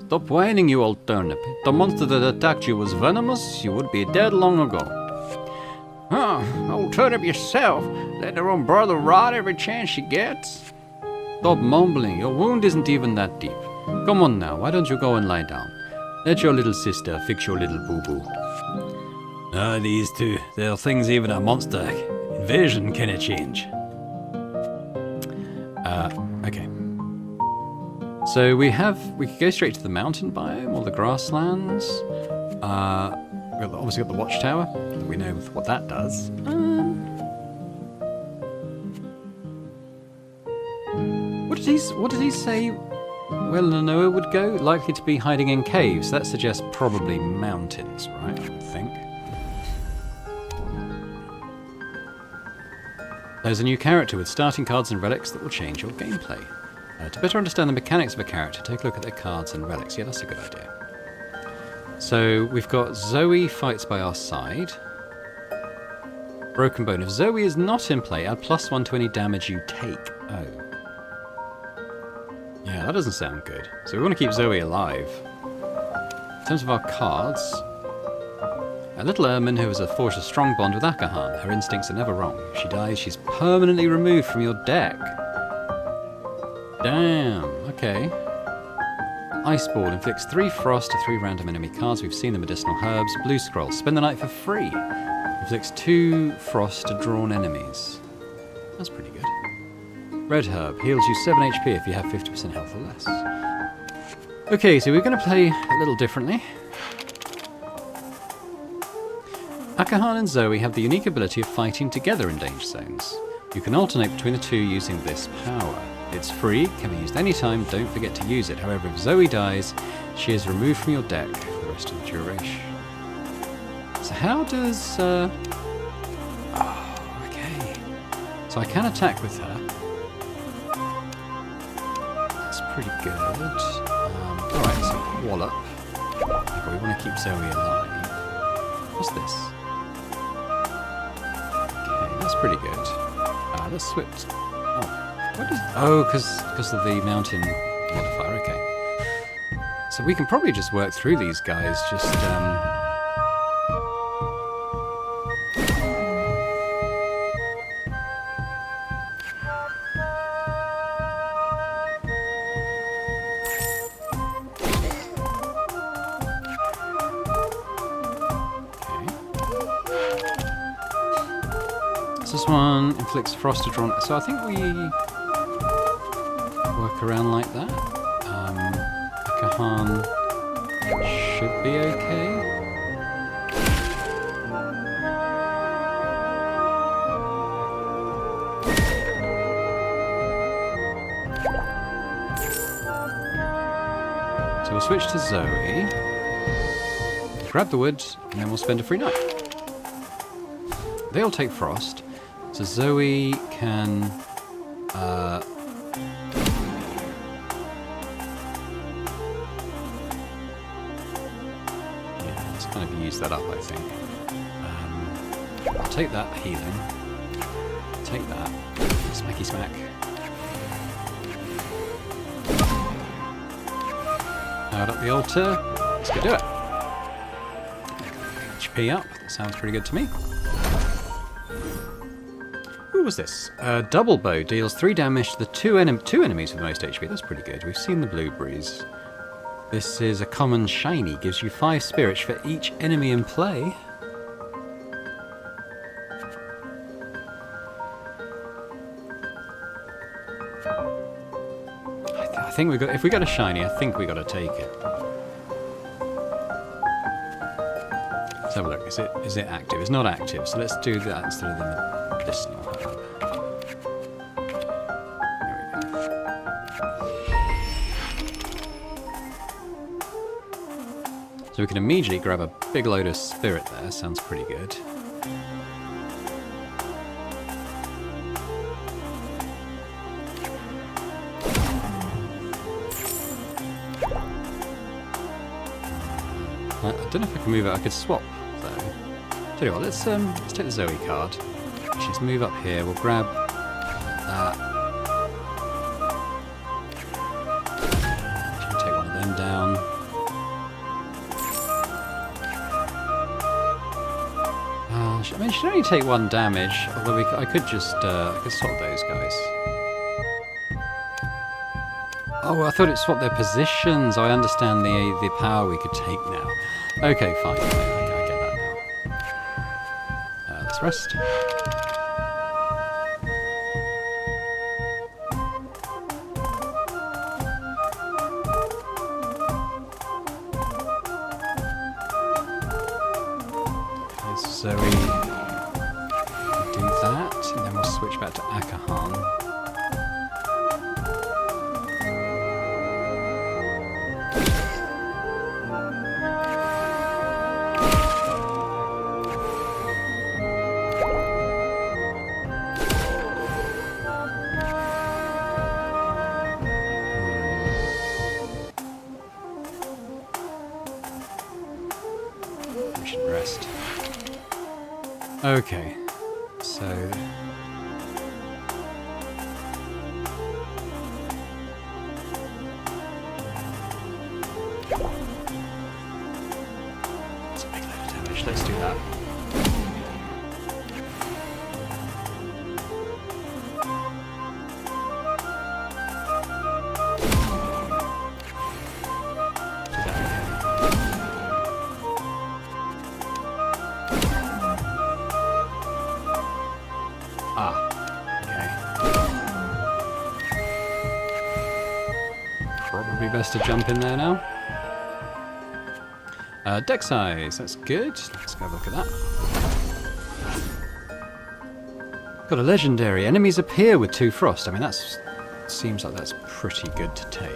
Stop whining, you old turnip. If the monster that attacked you was venomous, you would be dead long ago. Huh, old turnip yourself. Let their own brother rot every chance she gets. Stop mumbling. Your wound isn't even that deep. Come on now, why don't you go and lie down? Let your little sister fix your little boo-boo. Ah, these two. They're things even a monster invasion can't change. Okay. So we could go straight to the mountain biome or the grasslands. We've obviously got the watchtower. We know what that does. What did he say? Where Lanoa would go? Likely to be hiding in caves. That suggests probably mountains, right? I would think. There's a new character with starting cards and relics that will change your gameplay. To better understand the mechanics of a character, take a look at their cards and relics. Yeah, that's a good idea. So we've got Zoe fights by our side. Broken Bone. If Zoe is not in play, add +1 to any damage you take. Oh. Yeah, that doesn't sound good. So we want to keep Zoe alive. In terms of our cards, a little ermine who has forged a strong bond with Akahan. Her instincts are never wrong. If she dies, she's permanently removed from your deck. Damn, okay. Ice Ball inflicts 3 frost to 3 random enemy cards. We've seen the medicinal herbs. Blue Scroll. Spend the night for free. Inflicts 2 frost to drawn enemies. That's pretty good. Red Herb heals you 7 HP if you have 50% health or less. Okay, so we're going to play a little differently. Akahan and Zoe have the unique ability of fighting together in danger zones. You can alternate between the two using this power. It's free, can be used anytime, don't forget to use it. However, if Zoe dies, she is removed from your deck for the rest of the duration. So how does... Oh, okay. So I can attack with her. That's pretty good. Alright, so Wallop. But we want to keep Zoe alive. What's this? Okay, that's pretty good. Let's switch. Oh, what is... Oh, because of the mountain modifier. Okay. So we can probably just work through these guys. Just This one inflicts frost to drawn. So I think we work around like that. Akahan should be okay. So we'll switch to Zoe. Grab the wood, and then we'll spend a free night. They'll take frost. So Zoe can yeah, let's kind of use that up, I think. I'll take that healing. Take that. Smacky smack. Powered up the altar. Let's go do it. HP up. That sounds pretty good to me. What was this? Double bow deals 3 damage to the two enemies with the most HP. That's pretty good. We've seen the blueberries. This is a common shiny. Gives you 5 spirits for each enemy in play. I think we got. If we got a shiny, I think we got to take it. Let's have a look. Is it active? It's not active. So let's do that instead of the medicinal herb. So we can immediately grab a big load of spirit there. Sounds pretty good. I don't know if I can move it. I could swap though. Tell you what, let's take the Zoe card. Just move up here. We'll grab that. Take one of them down. I mean, she should only take 1 damage. Although I could just I could swap those guys. Oh, I thought it swapped their positions. I understand the power we could take now. Okay, fine. I get that now. Let's rest. So we do that, and then we'll switch back to Akahan. We should rest. Okay, so that's a big load of damage. Let's do that. best to jump in there now. Deck size, that's good. Let's go have a look at that. Got a legendary. Enemies appear with 2 frost. I mean, that's seems like that's pretty good to take.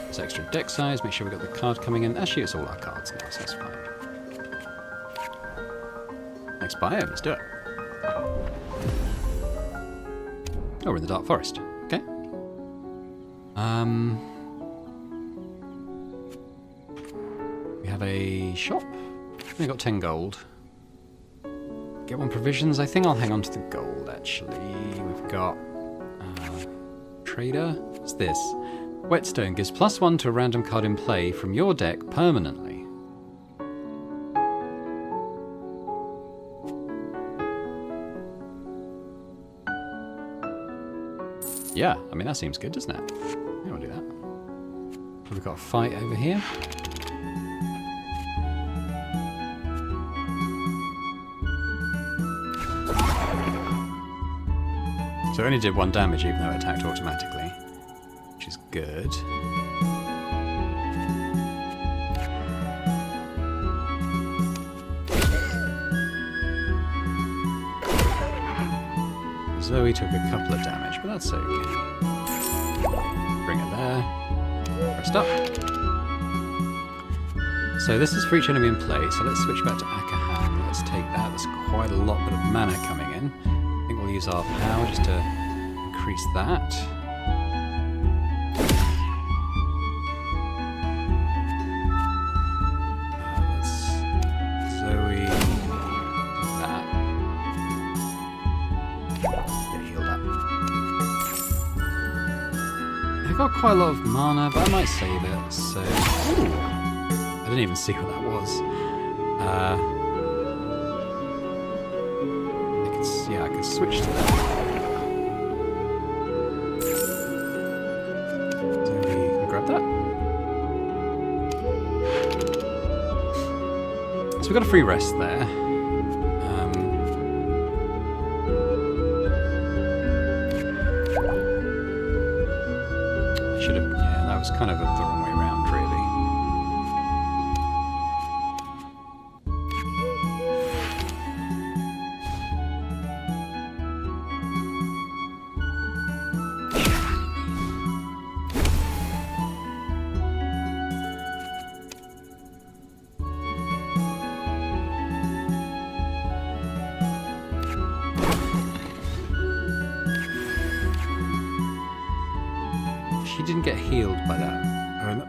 It's extra deck size. Make sure we got the card coming in. Actually, it's all our cards now, so that's fine. Next biome, let's do it. Oh, we're in the Dark Forest. Okay. We have a shop. We got 10 gold. Get 1 provisions. I think I'll hang on to the gold, actually. We've got... trader? What's this? Whetstone gives +1 to a random card in play from your deck permanently. Yeah, I mean, that seems good, doesn't it? Yeah, we'll do that. We've got a fight over here. So it only did 1 damage even though it attacked automatically, which is good. Zoe took a couple of damage, but that's okay. Bring it there. Rest up. So this is for each enemy in play, so let's switch back to Akahan. Let's take that. There's quite a lot of mana coming in. I think we'll use our power just to increase that. Let's Zoe do that. Get healed up. I've got quite a lot of mana, but I might save it. So, ooh, I didn't even see what that was. I can switch to that. So we can grab that. So we've got a free rest there. Should have, yeah, that was kind of the wrong way around, really. She didn't get healed by that. Oh, no.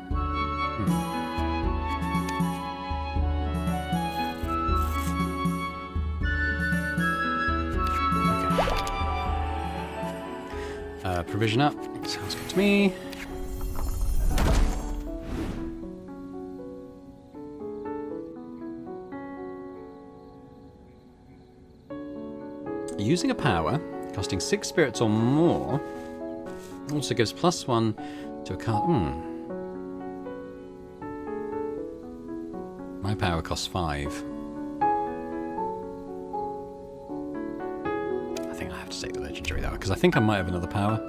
Okay. Provision up. Sounds good to me. Using a power, costing 6 spirits or more, also gives +1 to a card. My power costs 5. I think I have to take the legendary though, because I think I might have another power.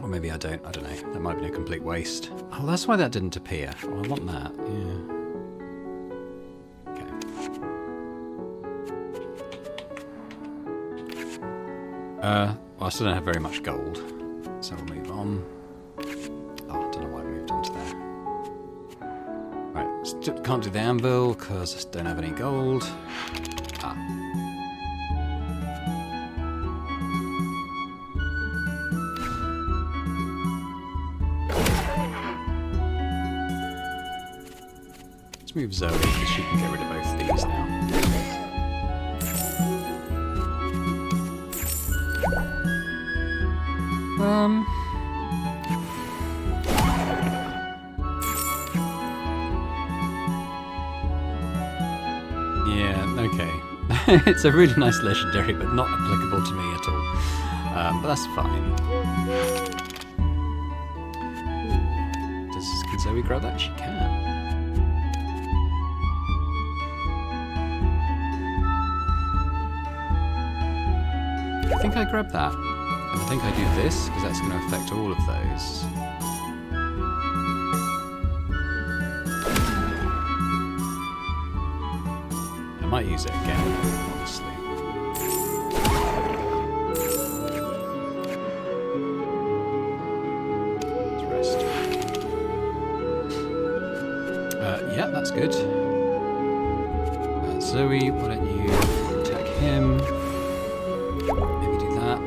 Or maybe I don't. I don't know. That might be a complete waste. Oh, that's why that didn't appear. Oh, I want that. Yeah. Well, I still don't have very much gold, so we'll move on. Oh, I don't know why I moved on to there. Right, still can't do the anvil because I don't have any gold. Ah. Let's move Zoe because she can get rid of both of these now. Yeah, okay. It's a really nice legendary, but not applicable to me at all. But that's fine. Can Zoe grab that? She can. I think I grabbed that. I I think I do this, because that's going to affect all of those. I might use it again, honestly. Let's rest. Yeah, that's good. Zoe, why don't you attack him? Maybe do that.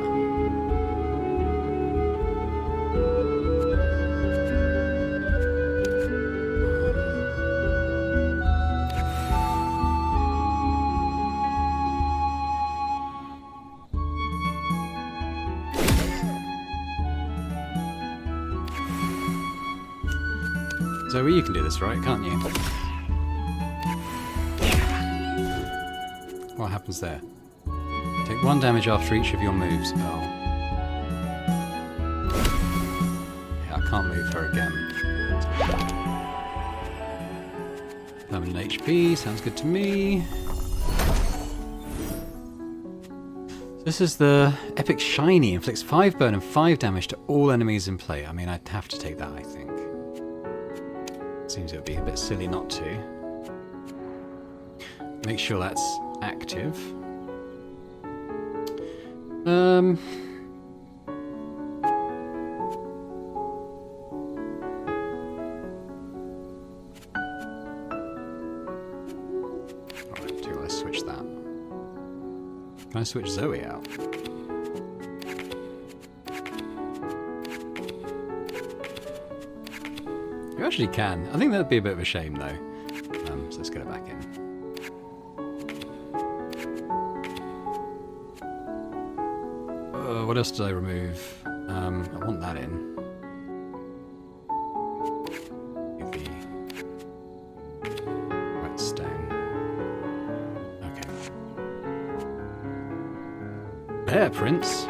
Zoe, you can do this, right? Can't you? What happens there? Take 1 damage after each of your moves. Oh. Yeah, I can't move her again. Permanent HP, sounds good to me. This is the Epic Shiny. Inflicts 5 burn and 5 damage to all enemies in play. I mean, I'd have to take that, I think. Seems it would be a bit silly not to. Make sure that's active. Alright, do I switch that? Can I switch Zoe out? You actually can. I think that'd be a bit of a shame though. So let's get it back in. What else did I remove? I want that in. The whetstone. Okay. There, Prince.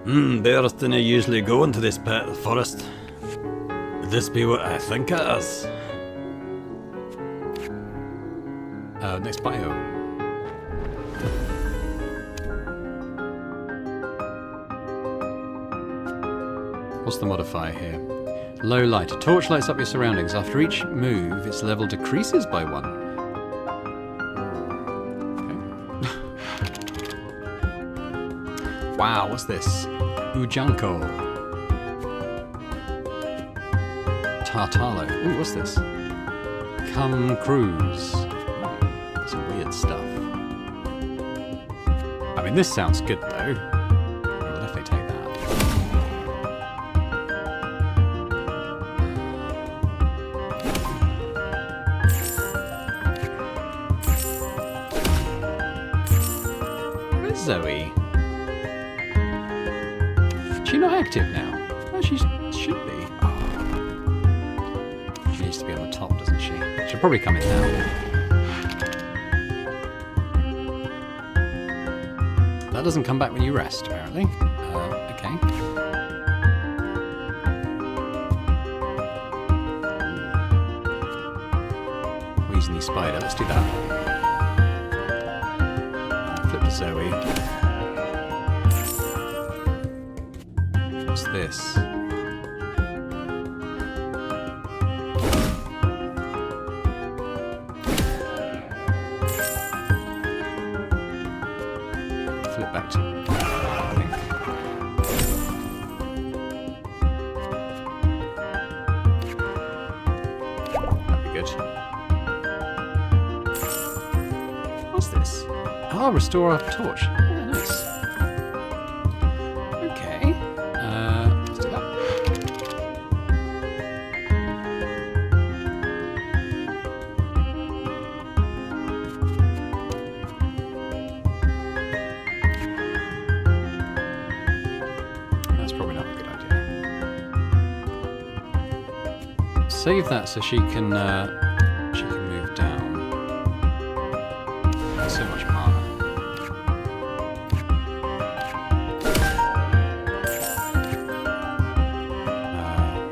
Bears didn't usually go into this part of the forest. Would this be what I think it is? Next biome. What's the modifier here? Low light. A torch lights up your surroundings. After each move, its level decreases by 1. Okay. Wow, what's this? Ujanko. Tartalo. Ooh, what's this? Come cruise. Some weird stuff. I mean, this sounds good though. I'll definitely take that. Where's Zoe? Is she not active now? No, she should be. Oh. She needs to be on the top, doesn't she? She'll probably come in now. That doesn't come back when you rest, apparently. Okay. Weasley spider, let's do that. Flip to Zoe. What's this? Flip back to, I think. That'd be good. What's this? Oh, restore our torch. Yeah, nice. Okay. Let's do that. That's probably not a good idea. Save that so she can move down. So much mana.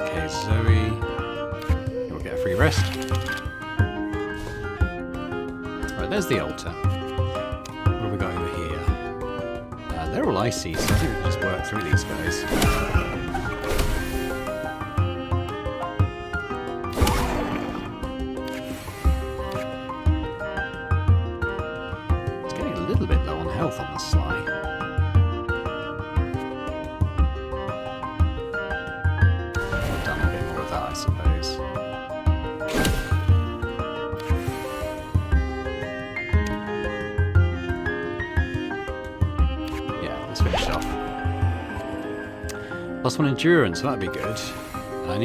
Okay, Zoe. You'll get a free rest. Right, there's the altar. What have we got over here? they're all icy, so I think we can just work through these guys. It's getting a little bit low on health on the sly. I've done a bit more of that, I suppose. +1 endurance, that'd be good. I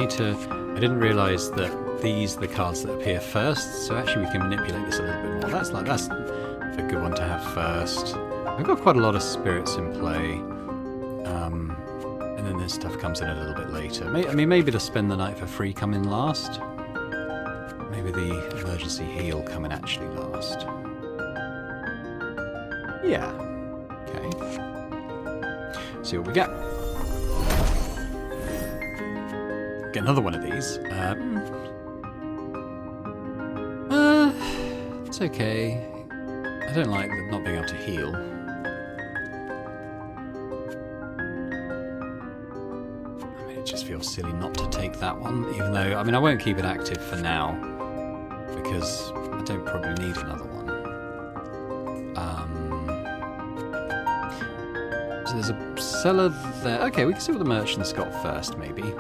didn't realise that these are the cards that appear first, so actually we can manipulate this a little bit more. That's a good one to have first. I've got quite a lot of spirits in play. And then this stuff comes in a little bit later. Maybe the spend the night for free come in last. Maybe the emergency heal come in actually last. Yeah. Okay. See what we get. Get another one of these. It's okay. I don't like not being able to heal. I mean, it just feels silly not to take that one, even though, I won't keep it active for now, because I don't probably need another one. So there's a cellar there. Okay, we can see what the merchant's got first, maybe.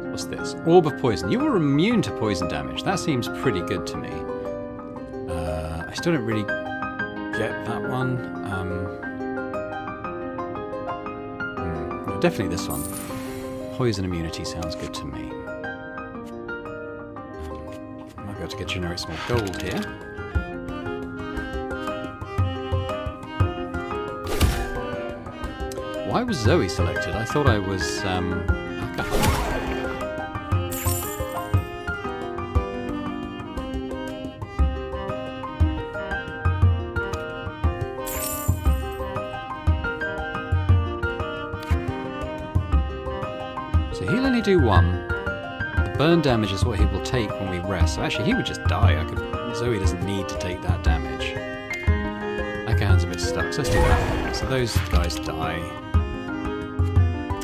What's this? Orb of poison. You are immune to poison damage. That seems pretty good to me. I still don't really get that one. No, definitely this one. Poison immunity sounds good to me. I might be able to generate some more gold here. Why was Zoe selected? I thought I was So he'll only do one. The burn damage is what he will take when we rest. So actually he would just die. Zoe doesn't need to take that damage. Akahan's a bit stuck, so let's do that. So those guys die.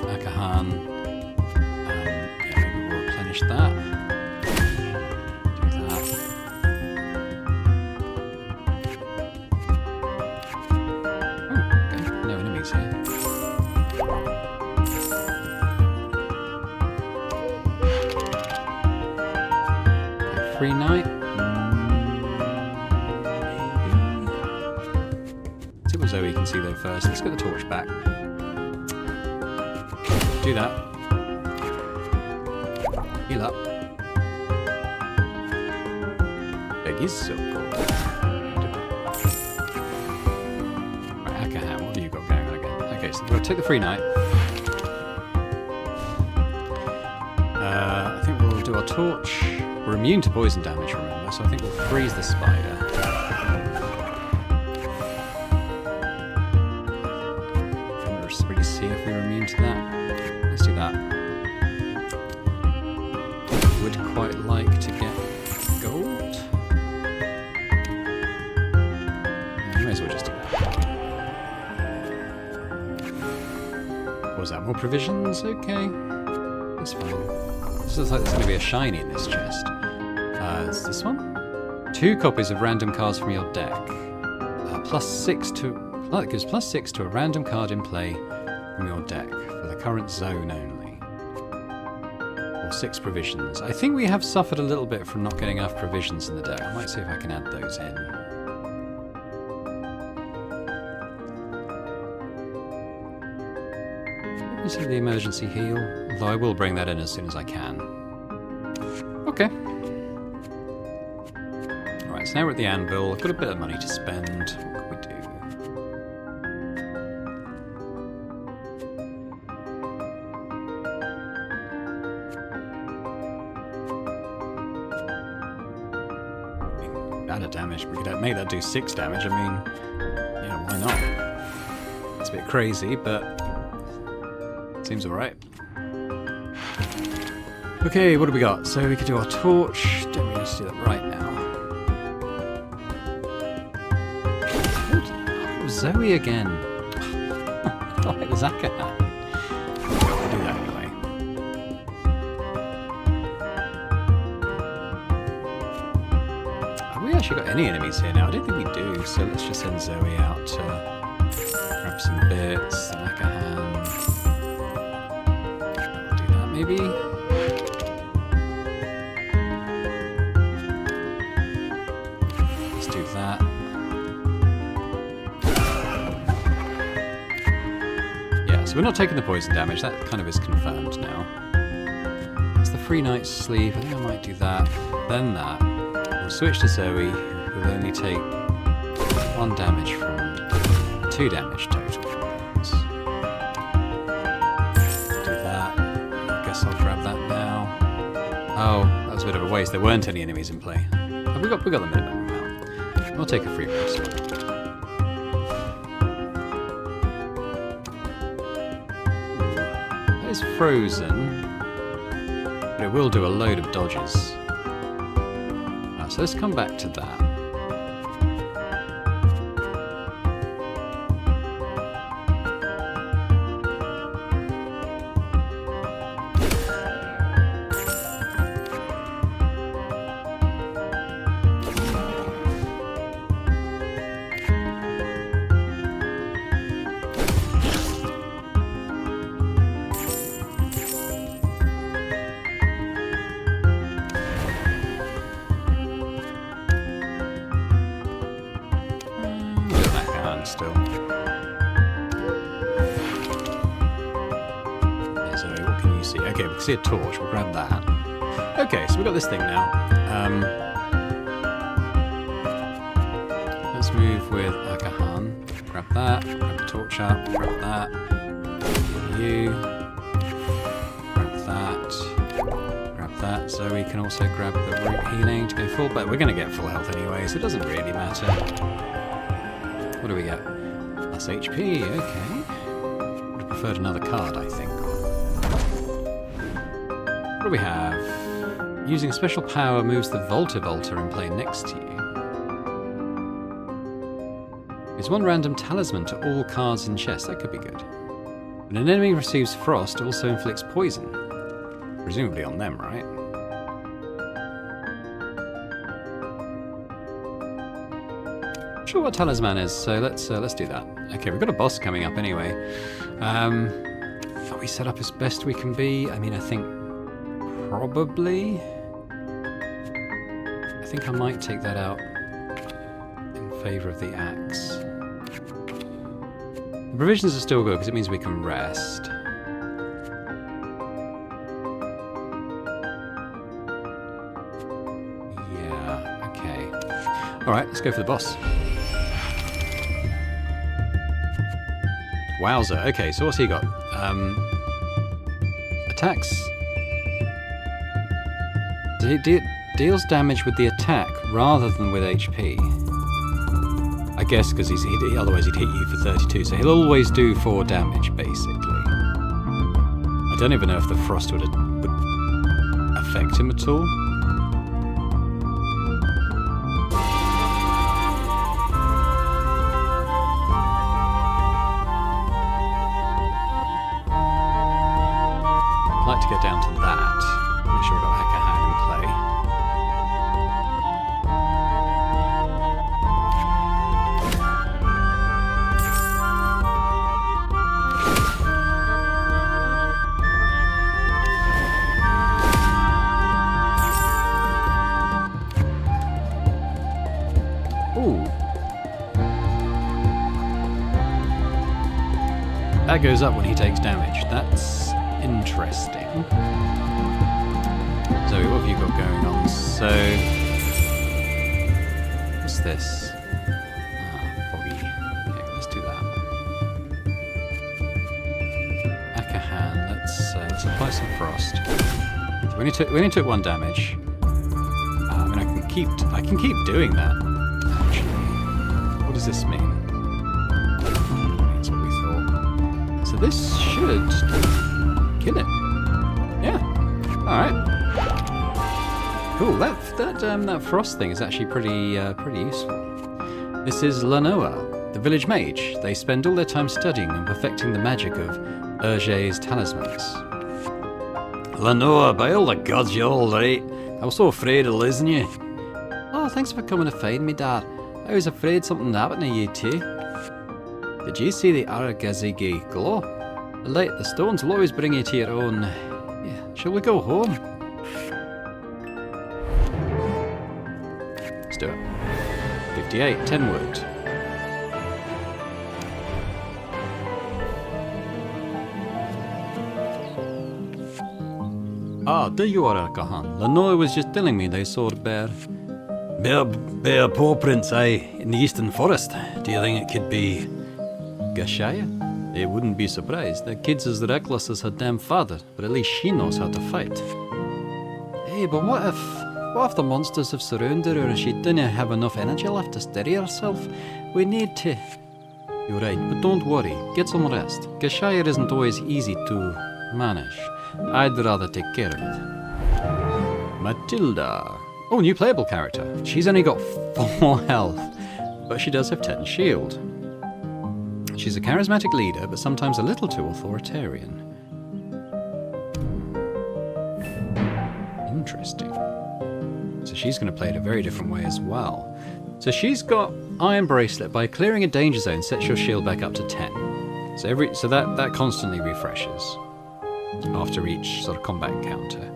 Akahan. Yeah, maybe we'll replenish that. Do that. Oh, okay. No enemies here. Free night? Maybe. See what Zoe can see though first. Let's get the torch back. Do that. Heal up. Big is so cool. Right, Akahan, what have you got going on again? Okay, so we'll take the free night. I think we'll do our torch. We're immune to poison damage, remember, so I think we'll freeze the spider. Can't really see if we're immune to that. Let's do that. Would quite like to get gold. Yeah, may as well just do that. What was that? More provisions? Okay. That's fine. This looks like there's going to be a shiny in this chest. Is this one? 2 copies of random cards from your deck. +6 to... That gives +6 to a random card in play from your deck for the current zone only. Or 6 provisions. I think we have suffered a little bit from not getting enough provisions in the deck. I might see if I can add those in. Let me see the emergency heal. Although I will bring that in as soon as I can. Okay. Alright, so now we're at the anvil. I've got a bit of money to spend. What can we do? Bad damage. We could make that do 6 damage. I mean, yeah, why not? It's a bit crazy, but seems alright. Okay, what do we got? So we could do our torch. Don't we need to do that right now? Zoe again. I thought it was Akahan. We'll do that anyway. Have we actually got any enemies here now? I don't think we do, so let's just send Zoe out to grab some bits. Akahan. I'll do that maybe. Let's do that. So we're not taking the poison damage, that kind of is confirmed now. It's the free night's sleep, I think I might do that, then that. We'll switch to Zoe, who will only take 1 damage from 2 damage total from things. Do that. I guess I'll grab that now. Oh, that was a bit of a waste, there weren't any enemies in play. Oh, we got the minimum amount. We'll take a free rest. It's frozen, but it will do a load of dodges. So let's come back to that. Still. Yeah, so what can you see? Okay, we can see a torch. We'll grab that. Okay, so we've got this thing now. Let's move with Akahan. Grab that. Grab the torch up. Grab that. You. Grab that. Grab that. So we can also grab the root healing to go full. But we're going to get full health anyway, so it doesn't really matter. What do we get? Plus HP, okay. Would have preferred another card, I think. What do we have? Using a special power moves the Volta in play next to you. Gives 1 random talisman to all cards in chest. That could be good. When an enemy receives frost, it also inflicts poison. Presumably on them, right? Sure what talisman is, so let's do that. Okay, we've got a boss coming up anyway. Are we set up as best we can be? I mean, I think probably. I think I might take that out in favour of the axe. The provisions are still good because it means we can rest. Yeah, okay. Alright, let's go for the boss. Wowzer. Okay, so what's he got? Attacks. Deals damage with the attack rather than with HP. I guess because otherwise he'd hit you for 32, so he'll always do 4 damage, basically. I don't even know if the frost would affect him at all. I'd like to get down to that. Make sure we've got Akahan in play. Ooh. That goes up when he takes damage. That's interesting. Zoe, what have you got going on? So, what's this? Foggy. Okay, let's do that. Akahan, let's apply some frost. So we only took 1 damage. I mean, I can keep doing that. Actually, what does this mean? That's what we thought. So this should kill it. Yeah. All right. Cool. That frost thing is actually pretty useful. This is Lanoa. the village mage. They spend all their time studying and perfecting the magic of Urge's talismans. Lenore, by all the gods, you're all right. I was so afraid of losing you. Oh, thanks for coming to find me, Dad. I was afraid something happened to you too. Did you see the Aragazigi glow? The light, the stones will always bring you to your own. Yeah, shall we go home? Let's do it. 58, 10 worked. Ah, there you are, Arkahan. Lenore was just telling me they saw a bear. Bear paw prints, aye, in the eastern forest. Do you think it could be Gashaya? They wouldn't be surprised. The kid's as reckless as her damn father, but at least she knows how to fight. Hey, but what if the monsters have surrounded her and she didn't have enough energy left to steady herself? We need to... You're right, but don't worry. Get some rest. Gashire isn't always easy to manage. I'd rather take care of it. Matilda. Oh, new playable character. She's only got 4 health, but she does have 10 shield. She's a charismatic leader, but sometimes a little too authoritarian. Interesting. So she's going to play it a very different way as well. So she's got Iron Bracelet. By clearing a danger zone, sets your shield back up to 10. So that constantly refreshes after each sort of combat encounter.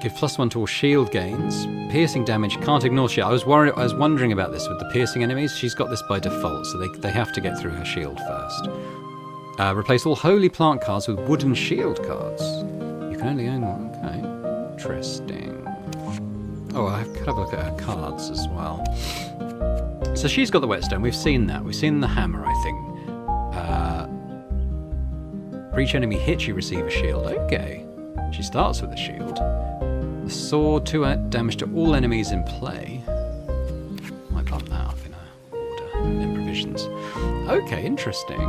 Give +1 to all shield gains. Piercing damage, can't ignore shield. I was wondering about this with the piercing enemies. She's got this by default, so they have to get through her shield first. Replace all holy plant cards with wooden shield cards. You can only own one. Okay, interesting. Oh, I could have a look at her cards as well. So she's got the whetstone. We've seen that. We've seen the hammer, I think. For each enemy hit, you receive a shield. Okay. She starts with a shield. The sword, 2 damage to all enemies in play. Might bump that up in a order in provisions. Okay, interesting.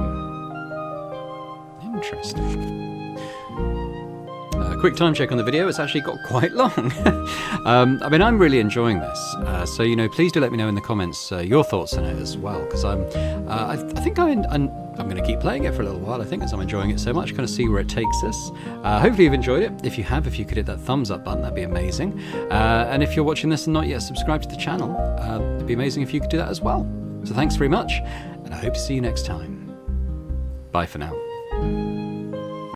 Interesting. Quick time check on the video. It's actually got quite long. I mean, I'm really enjoying this. So, you know, please do let me know in the comments your thoughts on it as well, because I think I'm going to keep playing it for a little while, I think, as I'm enjoying it so much, kind of see where it takes us. Hopefully you've enjoyed it. If you have, if you could hit that thumbs up button, that'd be amazing. And if you're watching this and not yet subscribed to the channel, it'd be amazing if you could do that as well. So thanks very much, and I hope to see you next time. Bye for now.